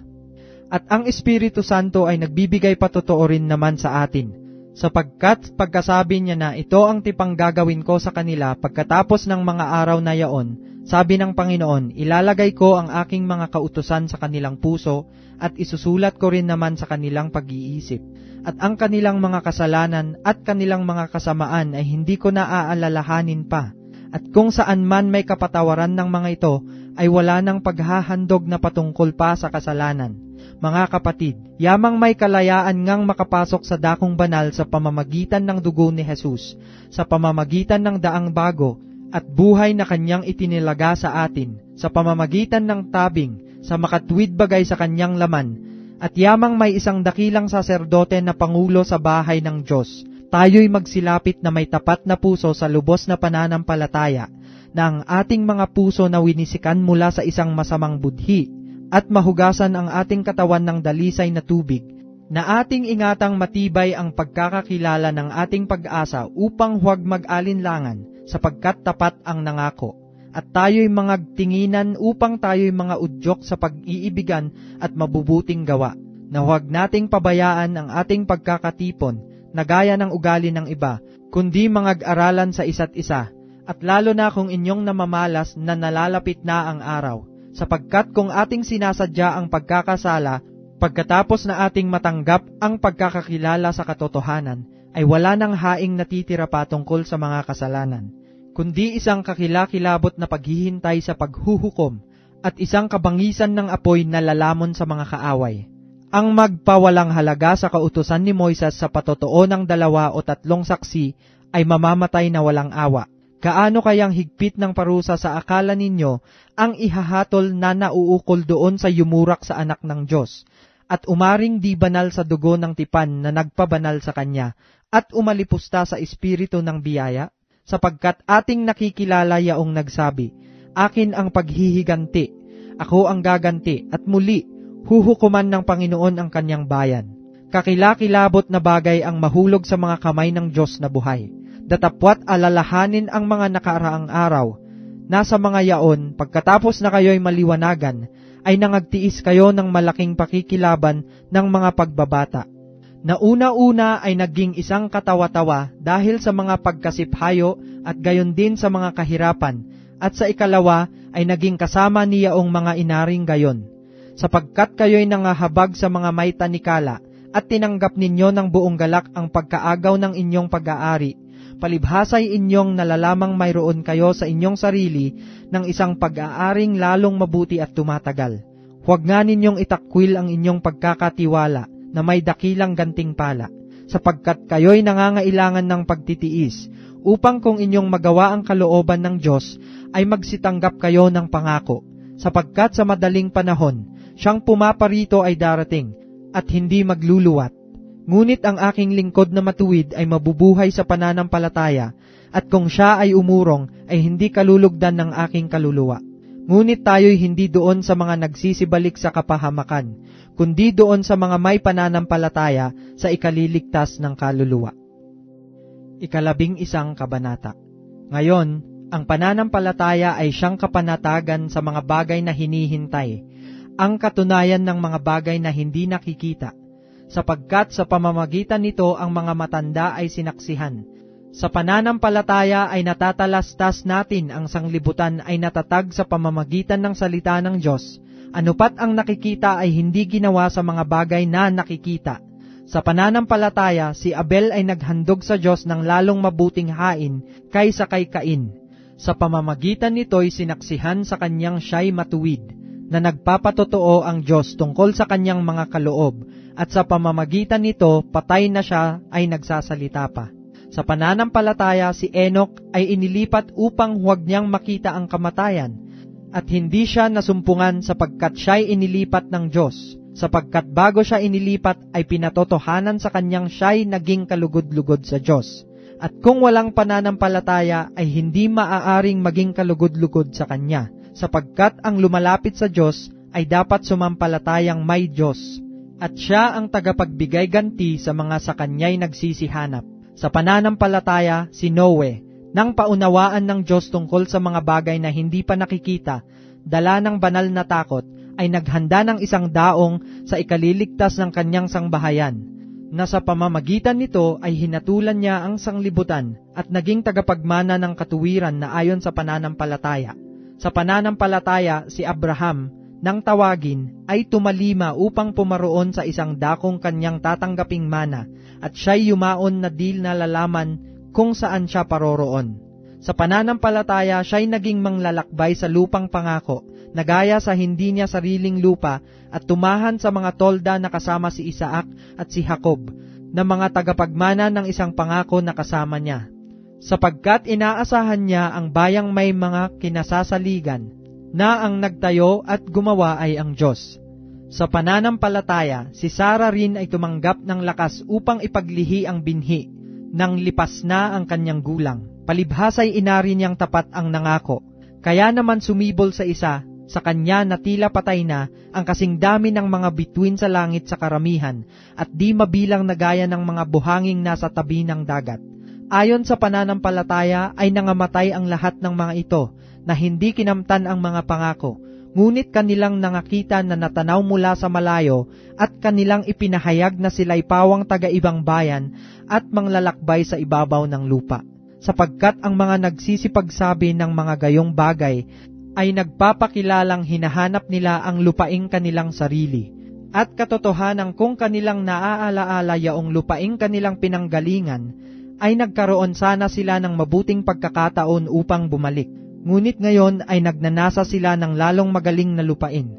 At ang Espiritu Santo ay nagbibigay patotoo rin naman sa atin. Sapagkat pagkasabi niya na ito ang tipang gagawin ko sa kanila pagkatapos ng mga araw na yaon, sabi ng Panginoon, ilalagay ko ang aking mga kautusan sa kanilang puso at isusulat ko rin naman sa kanilang pag-iisip. At ang kanilang mga kasalanan at kanilang mga kasamaan ay hindi ko na aalalahanin pa. At kung saan man may kapatawaran ng mga ito, ay wala nang paghahandog na patungkol pa sa kasalanan. Mga kapatid, yamang may kalayaan ngang makapasok sa dakong banal sa pamamagitan ng dugo ni Jesus, sa pamamagitan ng daang bago, at buhay na kanyang itinilaga sa atin, sa pamamagitan ng tabing, sa makatwid bagay sa kanyang laman, at yamang may isang dakilang saserdote na pangulo sa bahay ng Diyos, tayo'y magsilapit na may tapat na puso sa lubos na pananampalataya, na ang ating mga puso na winisikan mula sa isang masamang budhi, at mahugasan ang ating katawan ng dalisay na tubig, na ating ingatang matibay ang pagkakakilala ng ating pag-asa upang huwag mag-alinlangan, sapagkat tapat ang nangako. At tayo'y mga tinginan upang tayo'y mga udyok sa pag-iibigan at mabubuting gawa, na huwag nating pabayaan ang ating pagkakatipon, na gaya ng ugali ng iba, kundi mangag-aralan sa isa't isa, at lalo na kung inyong namamalas na nalalapit na ang araw, sapagkat kung ating sinasadya ang pagkakasala, pagkatapos na ating matanggap ang pagkakakilala sa katotohanan, ay wala nang haing natitira pa tungkol sa mga kasalanan, kundi isang kakilakilabot na paghihintay sa paghuhukom at isang kabangisan ng apoy na lalamon sa mga kaaway. Ang magpawalang halaga sa kautusan ni Moises sa patotoo ng 2 o 3 saksi ay mamamatay na walang awa. Kaano kayang higpit ng parusa sa akala ninyo ang ihahatol na nauukol doon sa yumurak sa anak ng Diyos, at umaring di banal sa dugo ng tipan na nagpabanal sa kanya, at umalipusta sa espiritu ng biyaya? Sapagkat ating nakikilala yaong nagsabi, akin ang paghihiganti, Ako ang gaganti at muli huhukuman ng Panginoon ang kanyang bayan. Kakilakilabot na bagay ang mahulog sa mga kamay ng Diyos na buhay. Datapwat alalahanin ang mga nakaraang araw. Nasa mga yaon, pagkatapos na kayo'y maliwanagan, ay nangagtiis kayo ng malaking pakikilaban ng mga pagbabata. Na una-una ay naging isang katawa-tawa dahil sa mga pagkasiphayo at gayon din sa mga kahirapan, at sa ikalawa ay naging kasama niyaong mga inaring gayon. Sapagkat kayo'y nangahabag sa mga may tanikala, at tinanggap ninyo ng buong galak ang pagkaagaw ng inyong pag-aari, palibhasay inyong nalalamang mayroon kayo sa inyong sarili ng isang pag-aaring lalong mabuti at tumatagal. Huwag nga ninyong itakwil ang inyong pagkakatiwala na may dakilang gantimpala, sapagkat kayo'y nangangailangan ng pagtitiis, upang kung inyong magawa ang kalooban ng Diyos, ay magsitanggap kayo ng pangako, sapagkat sa madaling panahon, siyang pumaparito ay darating, at hindi magluluwat. Ngunit ang aking lingkod na matuwid ay mabubuhay sa pananampalataya, at kung siya ay umurong, ay hindi kalulugdan ng aking kaluluwa. Ngunit tayo'y hindi doon sa mga nagsisibalik sa kapahamakan, kundi doon sa mga may pananampalataya sa ikaliligtas ng kaluluwa. 11 kabanata. Ngayon, ang pananampalataya ay siyang kapanatagan sa mga bagay na hinihintay, ang katunayan ng mga bagay na hindi nakikita, sapagkat sa pamamagitan nito ang mga matanda ay sinaksihan. Sa pananampalataya ay natatalastas natin ang sanglibutan ay natatag sa pamamagitan ng salita ng Diyos. Anupat ang nakikita ay hindi ginawa sa mga bagay na nakikita. Sa pananampalataya, si Abel ay naghandog sa Diyos ng lalong mabuting hain kaysa kay Cain. Sa pamamagitan nito'y sinaksihan sa kanyang siya'y matuwid, na nagpapatotoo ang Diyos tungkol sa kanyang mga kaloob, at sa pamamagitan nito, patay na siya ay nagsasalita pa. Sa pananampalataya, si Enoch ay inilipat upang huwag niyang makita ang kamatayan, at hindi siya nasumpungan sapagkat siya'y inilipat ng Diyos, sapagkat bago siya inilipat ay pinatotohanan sa kanyang siya'y naging kalugod-lugod sa Diyos. At kung walang pananampalataya ay hindi maaaring maging kalugod-lugod sa kanya, sapagkat ang lumalapit sa Diyos ay dapat sumampalatayang may Diyos, at siya ang tagapagbigay ganti sa mga sa kanya'y nagsisihanap. Sa pananampalataya, si Noe, nang paunawaan ng Diyos tungkol sa mga bagay na hindi pa nakikita, dala ng banal na takot, ay naghanda ng isang daong sa ikaliligtas ng kanyang sangbahayan, na sa pamamagitan nito ay hinatulan niya ang sanglibutan at naging tagapagmana ng katuwiran na ayon sa pananampalataya. Sa pananampalataya, si Abraham, nang tawagin, ay tumalima upang pumaroon sa isang dakong kanyang tatanggaping mana, at siya'y yumaon na di nalalaman kung saan siya paroroon. Sa pananampalataya, siya'y naging manglalakbay sa lupang pangako, nagaya sa hindi niya sariling lupa, at tumahan sa mga tolda na kasama si Isaac at si Jacob, na mga tagapagmana ng isang pangako na kasama niya. Sapagkat inaasahan niya ang bayang may mga kinasasaligan, na ang nagtayo at gumawa ay ang Diyos. Sa pananampalataya, si Sarah rin ay tumanggap ng lakas upang ipaglihi ang binhi, nang lipas na ang kanyang gulang. Palibhasa'y inari niyang tapat ang nangako. Kaya naman sumibol sa isa, sa kanya na tila patay na ang kasing dami ng mga bituin sa langit sa karamihan, at di mabilang na gaya ng mga buhanging nasa tabi ng dagat. Ayon sa pananampalataya ay nangamatay ang lahat ng mga ito, na hindi kinamtan ang mga pangako, ngunit kanilang nangakita na natanaw mula sa malayo, at kanilang ipinahayag na sila'y pawang taga-ibang bayan, at manglalakbay sa ibabaw ng lupa. Sapagkat ang mga nagsisipagsabi ng mga gayong bagay, ay nagpapakilalang hinahanap nila ang lupaing kanilang sarili, at katotohanan kung kanilang naaalaala yaong lupaing kanilang pinanggalingan, ay nagkaroon sana sila ng mabuting pagkakataon upang bumalik. Ngunit ngayon ay nagnanasa sila ng lalong magaling na lupain.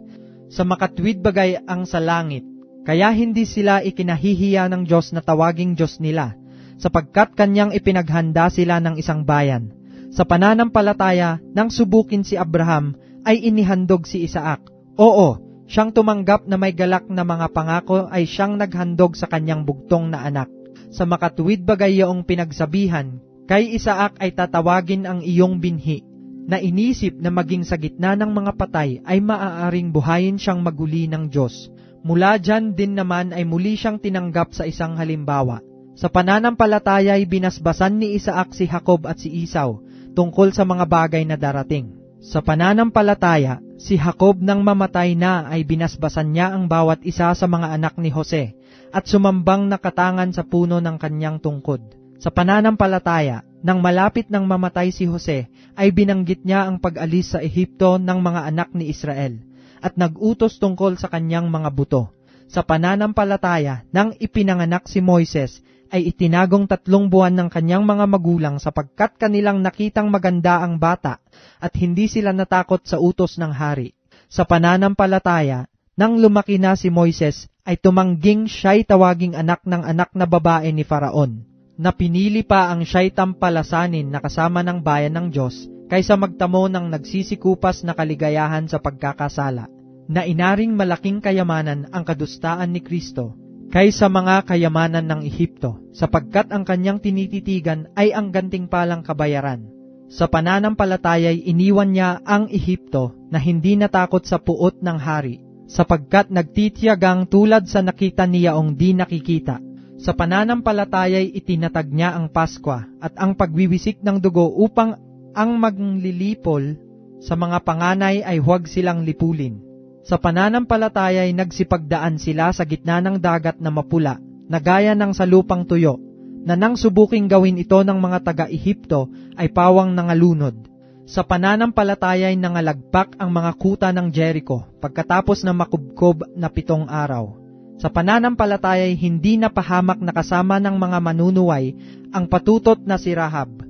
Sa makatwid bagay ang sa langit, kaya hindi sila ikinahihiya ng Diyos na tawaging Diyos nila, sapagkat kanyang ipinaghanda sila ng isang bayan. Sa pananampalataya, nang subukin si Abraham, ay inihandog si Isaac. Oo, siyang tumanggap na may galak na mga pangako ay siyang naghandog sa kanyang bugtong na anak. Sa makatuwid bagay yaong pinagsabihan, kay Isaac ay tatawagin ang iyong binhi. na inisip na maging sa gitna ng mga patay ay maaaring buhayin siyang maguli ng Diyos. Mula dyan din naman ay muli siyang tinanggap sa isang halimbawa. Sa pananampalataya ay binasbasan ni Isaac si Jacob at si Esau tungkol sa mga bagay na darating. Sa pananampalataya, si Jacob nang mamatay na ay binasbasan niya ang bawat isa sa mga anak ni Jose at sumambang nakatangan sa puno ng kanyang tungkod. Sa pananampalataya, nang malapit nang mamatay si Jose, ay binanggit niya ang pag-alis sa Ehipto ng mga anak ni Israel at nag-utos tungkol sa kanyang mga buto. Sa pananampalataya, nang ipinanganak si Moises, ay itinagong 3 buwan ng kanyang mga magulang sapagkat kanilang nakitang maganda ang bata at hindi sila natakot sa utos ng hari. Sa pananampalataya, nang lumaki na si Moises, ay tumangging siya'y tawaging anak ng anak na babae ni Faraon, na pinili pa ang siya'y tampalasanin na kasama ng bayan ng Diyos, kaysa magtamo ng nagsisikupas na kaligayahan sa pagkakasala, na inaring malaking kayamanan ang kadustaan ni Kristo, kaysa mga kayamanan ng Ehipto, sapagkat ang kanyang tinititigan ay ang gantimpalang kabayaran. Sa pananampalataya'y iniwan niya ang Ehipto na hindi natakot sa puot ng hari, sapagkat nagtitiyagang tulad sa nakita niyaong di nakikita. Sa pananampalataya'y itinatag niya ang Paskwa at ang pagwiwisik ng dugo upang ang maglilipol sa mga panganay ay huwag silang lipulin. Sa pananampalataya'y nagsipagdaan sila sa gitna ng dagat na mapula, na gaya ng sa lupang tuyo, na nang subuking gawin ito ng mga taga-Ehipto ay pawang nangalunod. Sa pananampalataya'y nangalagpak ang mga kuta ng Jericho pagkatapos na makubkob na 7 araw. Sa pananampalataya'y hindi napahamak na kasama ng mga manunuway ang patutot na si Rahab,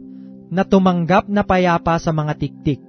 na tumanggap na payapa sa mga tiktik.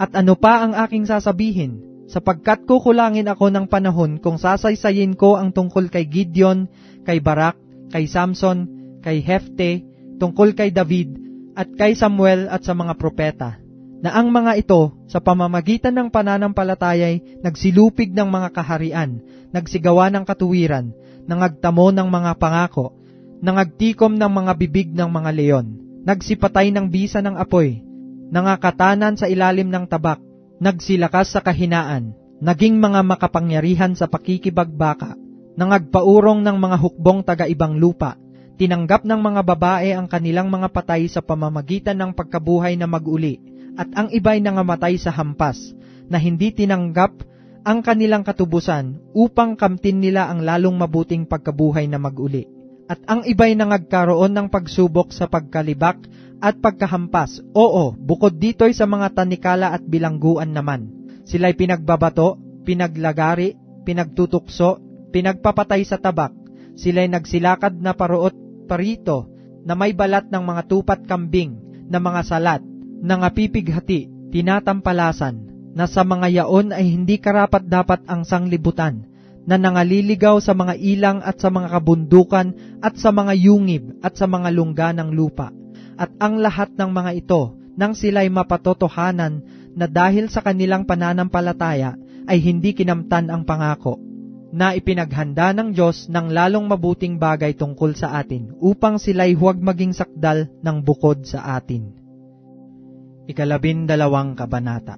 At ano pa ang aking sasabihin? Sapagkat kukulangin ako ng panahon kung sasaysayin ko ang tungkol kay Gideon, kay Barak, kay Samson, kay Hefte, tungkol kay David, at kay Samuel at sa mga propeta, na ang mga ito, sa pamamagitan ng pananampalataya'y nagsilupig ng mga kaharian, nagsigawa ng katuwiran, nangagtamo ng mga pangako, nangagtikom ng mga bibig ng mga leon, nagsipatay ng bisa ng apoy, nangakatanan sa ilalim ng tabak, nagsilakas sa kahinaan, naging mga makapangyarihan sa pakikibagbaka, nangagpaurong ng mga hukbong taga-ibang lupa, tinanggap ng mga babae ang kanilang mga patay sa pamamagitan ng pagkabuhay na mag-uli, at ang iba'y nangamatay sa hampas, na hindi tinanggap ang kanilang katubusan upang kamtin nila ang lalong mabuting pagkabuhay na mag-uli. At ang iba'y nangagkaroon ng pagsubok sa pagkalibak at pagkahampas. Oo, bukod dito'y sa mga tanikala at bilangguan naman. Sila'y pinagbabato, pinaglagari, pinagtutukso, pinagpapatay sa tabak. Sila'y nagsilakad na paruot parito, na may balat ng mga tupat kambing, na mga salat, nangapipighati, tinatampalasan, na sa mga yaon ay hindi karapat-dapat ang sanglibutan, na nangaliligaw sa mga ilang at sa mga kabundukan at sa mga yungib at sa mga lungga ng lupa. At ang lahat ng mga ito, nang sila'y mapatotohanan na dahil sa kanilang pananampalataya ay hindi kinamtan ang pangako, na ipinaghanda ng Diyos ng lalong mabuting bagay tungkol sa atin, upang sila'y huwag maging sakdal ng bukod sa atin. 12 Kabanata.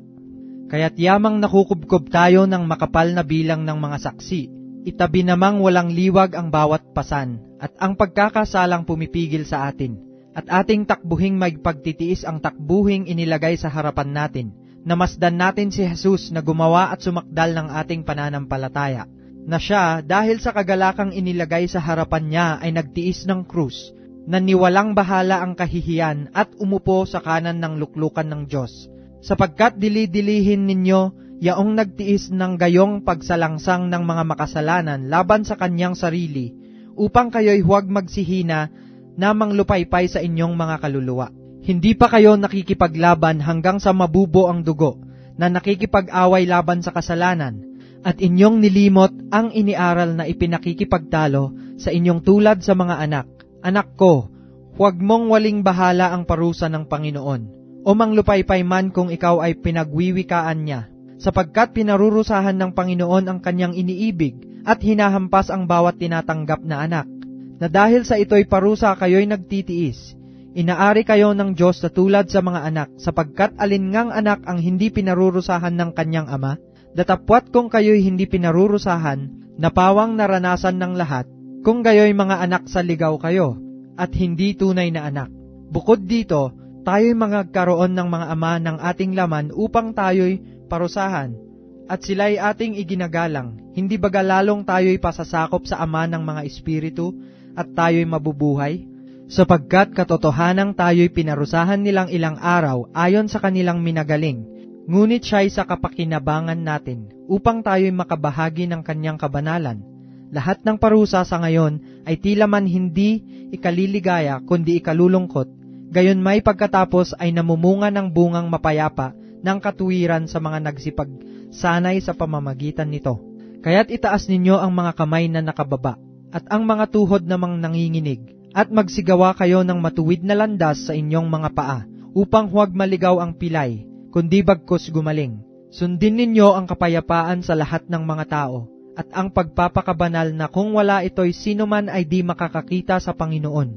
Kaya't yamang nakukubkob tayo ng makapal na bilang ng mga saksi, itabi namang walang liwag ang bawat pasan, at ang pagkakasalang pumipigil sa atin, at ating takbuhing may pagtitiis ang takbuhing inilagay sa harapan natin, namasdan natin si Jesus na gumawa at sumakdal ng ating pananampalataya, na siya, dahil sa kagalakang inilagay sa harapan niya ay nagtiis ng krus, na niwalang bahala ang kahihiyan at umupo sa kanan ng luklukan ng Diyos. Sapagkat dili-dilihin ninyo yaong nagtiis ng gayong pagsalangsang ng mga makasalanan laban sa kanyang sarili, upang kayo'y huwag magsihina na manglupaypay sa inyong mga kaluluwa. Hindi pa kayo nakikipaglaban hanggang sa mabubo ang dugo, na nakikipag-away laban sa kasalanan, at inyong nilimot ang iniaral na ipinakikipagtalo sa inyong tulad sa mga anak. Anak ko, huwag mong waling bahala ang parusa ng Panginoon, o manglupaypay man kung ikaw ay pinagwiwikaan niya, sapagkat pinarurusahan ng Panginoon ang kanyang iniibig at hinahampas ang bawat tinatanggap na anak, na dahil sa ito'y parusa kayo'y nagtitiis. Inaari kayo ng Diyos na tulad sa mga anak, sapagkat alingang anak ang hindi pinarurusahan ng kanyang ama, datapwat kung kayo'y hindi pinarurusahan, napawang naranasan ng lahat, kung gayo'y mga anak sa ligaw kayo, at hindi tunay na anak. Bukod dito, tayo'y magkaroon ng mga ama ng ating laman upang tayo'y parusahan, at sila'y ating iginagalang, hindi baga lalong tayo'y pasasakop sa ama ng mga espiritu, at tayo'y mabubuhay? Sapagkat katotohanang tayo'y pinarusahan nilang ilang araw ayon sa kanilang minagaling, ngunit siya'y sa kapakinabangan natin, upang tayo'y makabahagi ng kanyang kabanalan. Lahat ng parusa sa ngayon ay tila man hindi ikaliligaya kundi ikalulungkot, gayon may pagkatapos ay namumunga ng bungang mapayapa ng katuwiran sa mga nagsipagsanay sa pamamagitan nito. Kaya't itaas ninyo ang mga kamay na nakababa, at ang mga tuhod namang nanginginig, at magsigawa kayo ng matuwid na landas sa inyong mga paa, upang huwag maligaw ang pilay, kundi bagkus gumaling. Sundin ninyo ang kapayapaan sa lahat ng mga tao, at ang pagpapakabanal na kung wala ito'y sino man ay di makakakita sa Panginoon.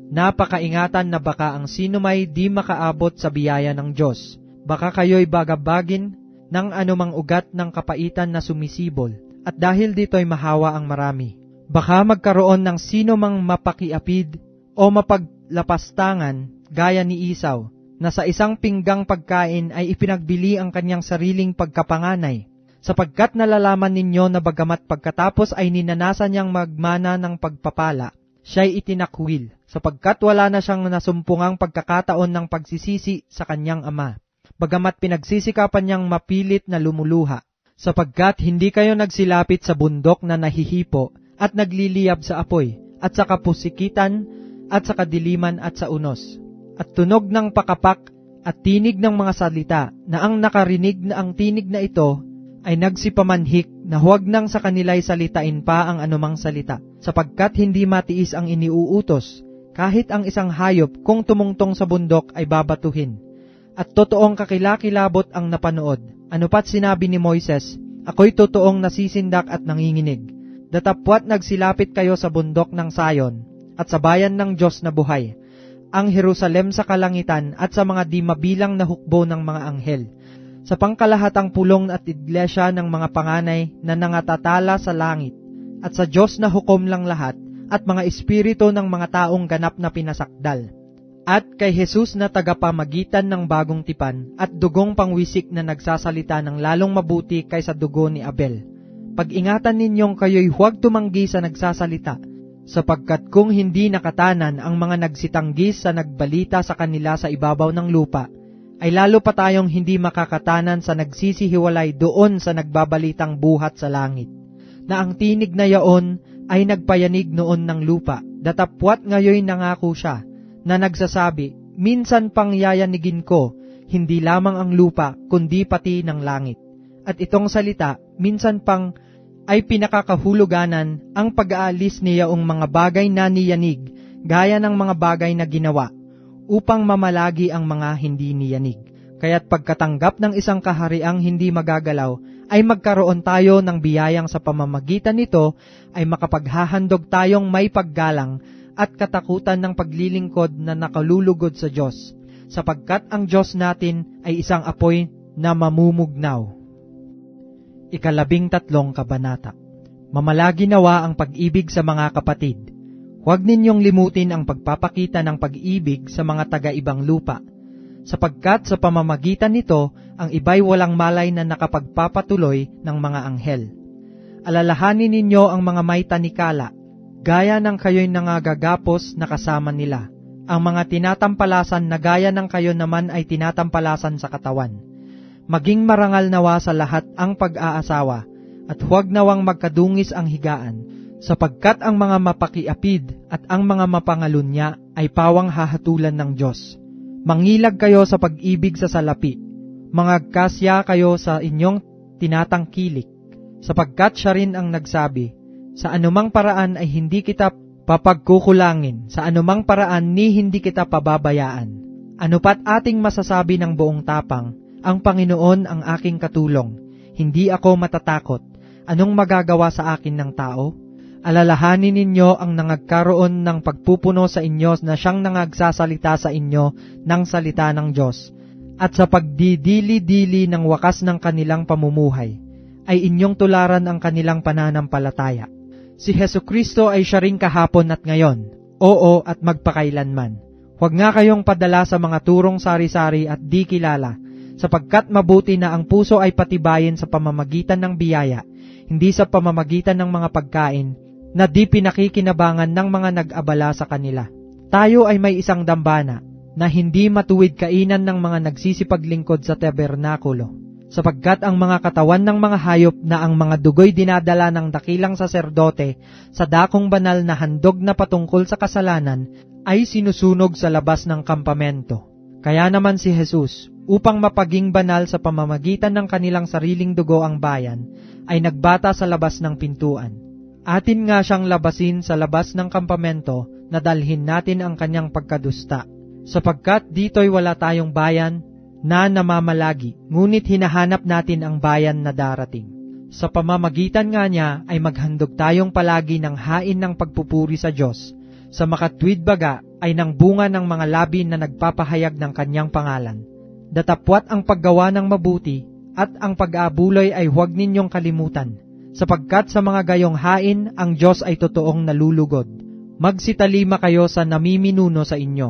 Napakaingatan na baka ang sino may di makaabot sa biyaya ng Diyos. Baka kayo'y bagabagin ng anumang ugat ng kapaitan na sumisibol, at dahil dito'y mahawa ang marami. Baka magkaroon ng sino mang mapakiapid o mapaglapastangan gaya ni Esau, na sa isang pinggang pagkain ay ipinagbili ang kanyang sariling pagkapanganay, sapagkat nalalaman ninyo na bagamat pagkatapos ay ninanasan niyang magmana ng pagpapala, siya'y itinakwil, sapagkat wala na siyang nasumpungang pagkakataon ng pagsisisi sa kanyang ama. Bagamat pinagsisikapan niyang mapilit na lumuluha, sapagkat hindi kayo nagsilapit sa bundok na nahihipo at nagliliyab sa apoy, at sa kapusikitan, at sa kadiliman at sa unos, at tunog ng pakapak at tinig ng mga salita, na ang nakarinig na ang tinig na ito ay nagsipamanhik na huwag nang sa kanila'y salitain pa ang anumang salita, sapagkat hindi matiis ang iniuutos, kahit ang isang hayop kung tumungtong sa bundok ay babatuhin. At totoong kakilakilabot ang napanood. Ano pat sinabi ni Moises, ako'y totoong nasisindak at nanginginig. Datapwat nagsilapit kayo sa bundok ng Sayon, at sa bayan ng Diyos na buhay, ang Jerusalem sa kalangitan at sa mga di mabilang na hukbo ng mga anghel, sa pangkalahatang pulong at iglesia ng mga panganay na nangatatala sa langit, at sa Diyos na hukom lang lahat, at mga espiritu ng mga taong ganap na pinasakdal, at kay Jesus na tagapamagitan ng bagong tipan, at dugong pangwisik na nagsasalita ng lalong mabuti kaysa dugo ni Abel. Pag-ingatan ninyong kayo'y huwag tumanggi sa nagsasalita, sapagkat kung hindi nakatanan ang mga nagsitanggis sa nagbalita sa kanila sa ibabaw ng lupa, ay lalo pa tayong hindi makakatanan sa nagsisihiwalay doon sa nagbabalitang buhat sa langit, na ang tinig na yaon ay nagpayanig noon ng lupa, datapwat ngayoy nangako siya, na nagsasabi, minsan pang yayanigin ko, hindi lamang ang lupa, kundi pati ng langit. At itong salita, minsan pang ay pinakakahuluganan ang pag-aalis niyaong mga bagay na niyanig, gaya ng mga bagay na ginawa, upang mamalagi ang mga hindi niyanig. Kaya't pagkatanggap ng isang kahariang hindi magagalaw, ay magkaroon tayo ng biyayang sa pamamagitan nito, ay makapaghahandog tayong may paggalang, at katakutan ng paglilingkod na nakalulugod sa Diyos, sapagkat ang Diyos natin ay isang apoy na mamumugnaw. 13 Kabanata. Mamalagi nawa ang pag-ibig sa mga kapatid. Huwag ninyong limutin ang pagpapakita ng pag-ibig sa mga taga-ibang lupa, sapagkat sa pamamagitan nito, ang iba'y walang malay na nakapagpapatuloy ng mga anghel. Alalahanin ninyo ang mga may tanikala, gaya ng kayo'y nangagagapos na kasama nila, ang mga tinatampalasan na gaya ng kayo naman ay tinatampalasan sa katawan. Maging marangal nawa sa lahat ang pag-aasawa, at huwag nawang magkadungis ang higaan, sapagkat ang mga mapakiapid at ang mga mapangalunya ay pawang hahatulan ng Diyos. Mangilag kayo sa pag-ibig sa salapi, mangagkasya kayo sa inyong tinatangkilik, sapagkat siya rin ang nagsabi, sa anumang paraan ay hindi kita papagkukulangin, sa anumang paraan ni hindi kita pababayaan. Ano pat ating masasabi ng buong tapang, ang Panginoon ang aking katulong, hindi ako matatakot. Anong magagawa sa akin ng tao? Alalahanin ninyo ang nangagkaroon ng pagpupuno sa inyo na siyang nangagsasalita sa inyo ng salita ng Diyos, at sa pagdidili-dili ng wakas ng kanilang pamumuhay, ay inyong tularan ang kanilang pananampalataya. Si Hesukristo ay siya ring kahapon at ngayon, oo at magpakailanman. Huwag nga kayong padala sa mga turong sari-sari at di kilala, sapagkat mabuti na ang puso ay patibayin sa pamamagitan ng biyaya, hindi sa pamamagitan ng mga pagkain, na di pinakikinabangan ng mga nag-abala sa kanila. Tayo ay may isang dambana, na hindi matuwid kainan ng mga nagsisipaglingkod sa tabernakulo, sapagkat ang mga katawan ng mga hayop na ang mga dugoy dinadala ng dakilang saserdote sa dakong banal na handog na patungkol sa kasalanan ay sinusunog sa labas ng kampamento. Kaya naman si Jesus, upang mapaging banal sa pamamagitan ng kanilang sariling dugo ang bayan, ay nagbata sa labas ng pintuan. Atin nga siyang labasin sa labas ng kampamento na dalhin natin ang kanyang pagkadusta, sapagkat dito'y wala tayong bayan na namamalagi, ngunit hinahanap natin ang bayan na darating. Sa pamamagitan nga niya ay maghandog tayong palagi ng hain ng pagpupuri sa Diyos, sa makatwid baga ay ng bunga ng mga labi na nagpapahayag ng kanyang pangalan. Datapwat ang paggawa ng mabuti, at ang pag-aabuloy ay huwag ninyong kalimutan, sapagkat sa mga gayong hain ang Diyos ay totoong nalulugod. Magsitalima kayo sa namiminuno sa inyo,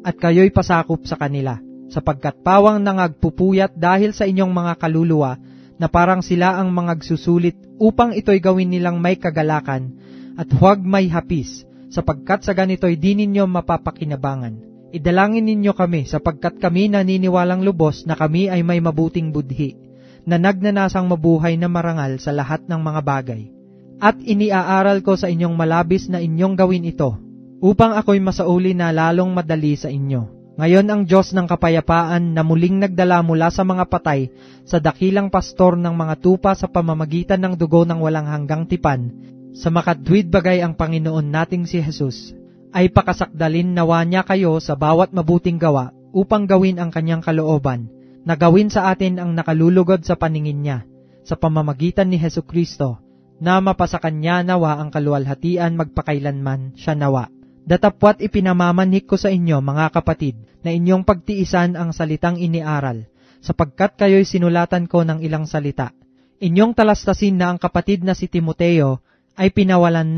at kayo'y pasakop sa kanila, sapagkat pawang nangagpupuyat dahil sa inyong mga kaluluwa, na parang sila ang mangagsusulit upang ito'y gawin nilang may kagalakan, at huwag may hapis, sapagkat sa ganito'y di ninyo mapapakinabangan. Idalangin ninyo kami, sapagkat kami naniniwalang lubos na kami ay may mabuting budhi, na nagnanasang mabuhay na marangal sa lahat ng mga bagay. At iniaaral ko sa inyong malabis na inyong gawin ito, upang ako'y masauli na lalong madali sa inyo. Ngayon ang Diyos ng kapayapaan na muling nagdala mula sa mga patay sa dakilang pastor ng mga tupa sa pamamagitan ng dugo ng walang hanggang tipan, sa makatwid bagay ang Panginoon nating si Jesus, ay pakasakdalin nawa niya kayo sa bawat mabuting gawa upang gawin ang kanyang kalooban, na gawin sa atin ang nakalulugod sa paningin niya, sa pamamagitan ni Hesukristo, na mapasa kanya nawa ang kaluwalhatian magpakailanman siya nawa. Datapwat ipinamamanhik ko sa inyo, mga kapatid, na inyong pagtiisan ang salitang iniaral, sapagkat kayo'y sinulatan ko ng ilang salita. Inyong talastasin na ang kapatid na si Timoteo ay pinawalan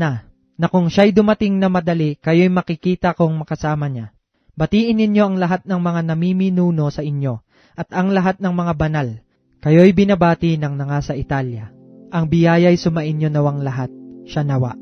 na kung siya'y dumating na madali, kayo'y makikita kong makasama niya. Batiin ninyo ang lahat ng mga namiminuno sa inyo, at ang lahat ng mga banal. Kayo'y binabati ng nanga sa Italia. Ang biyaya'y sumainyo nawang lahat, siya nawa.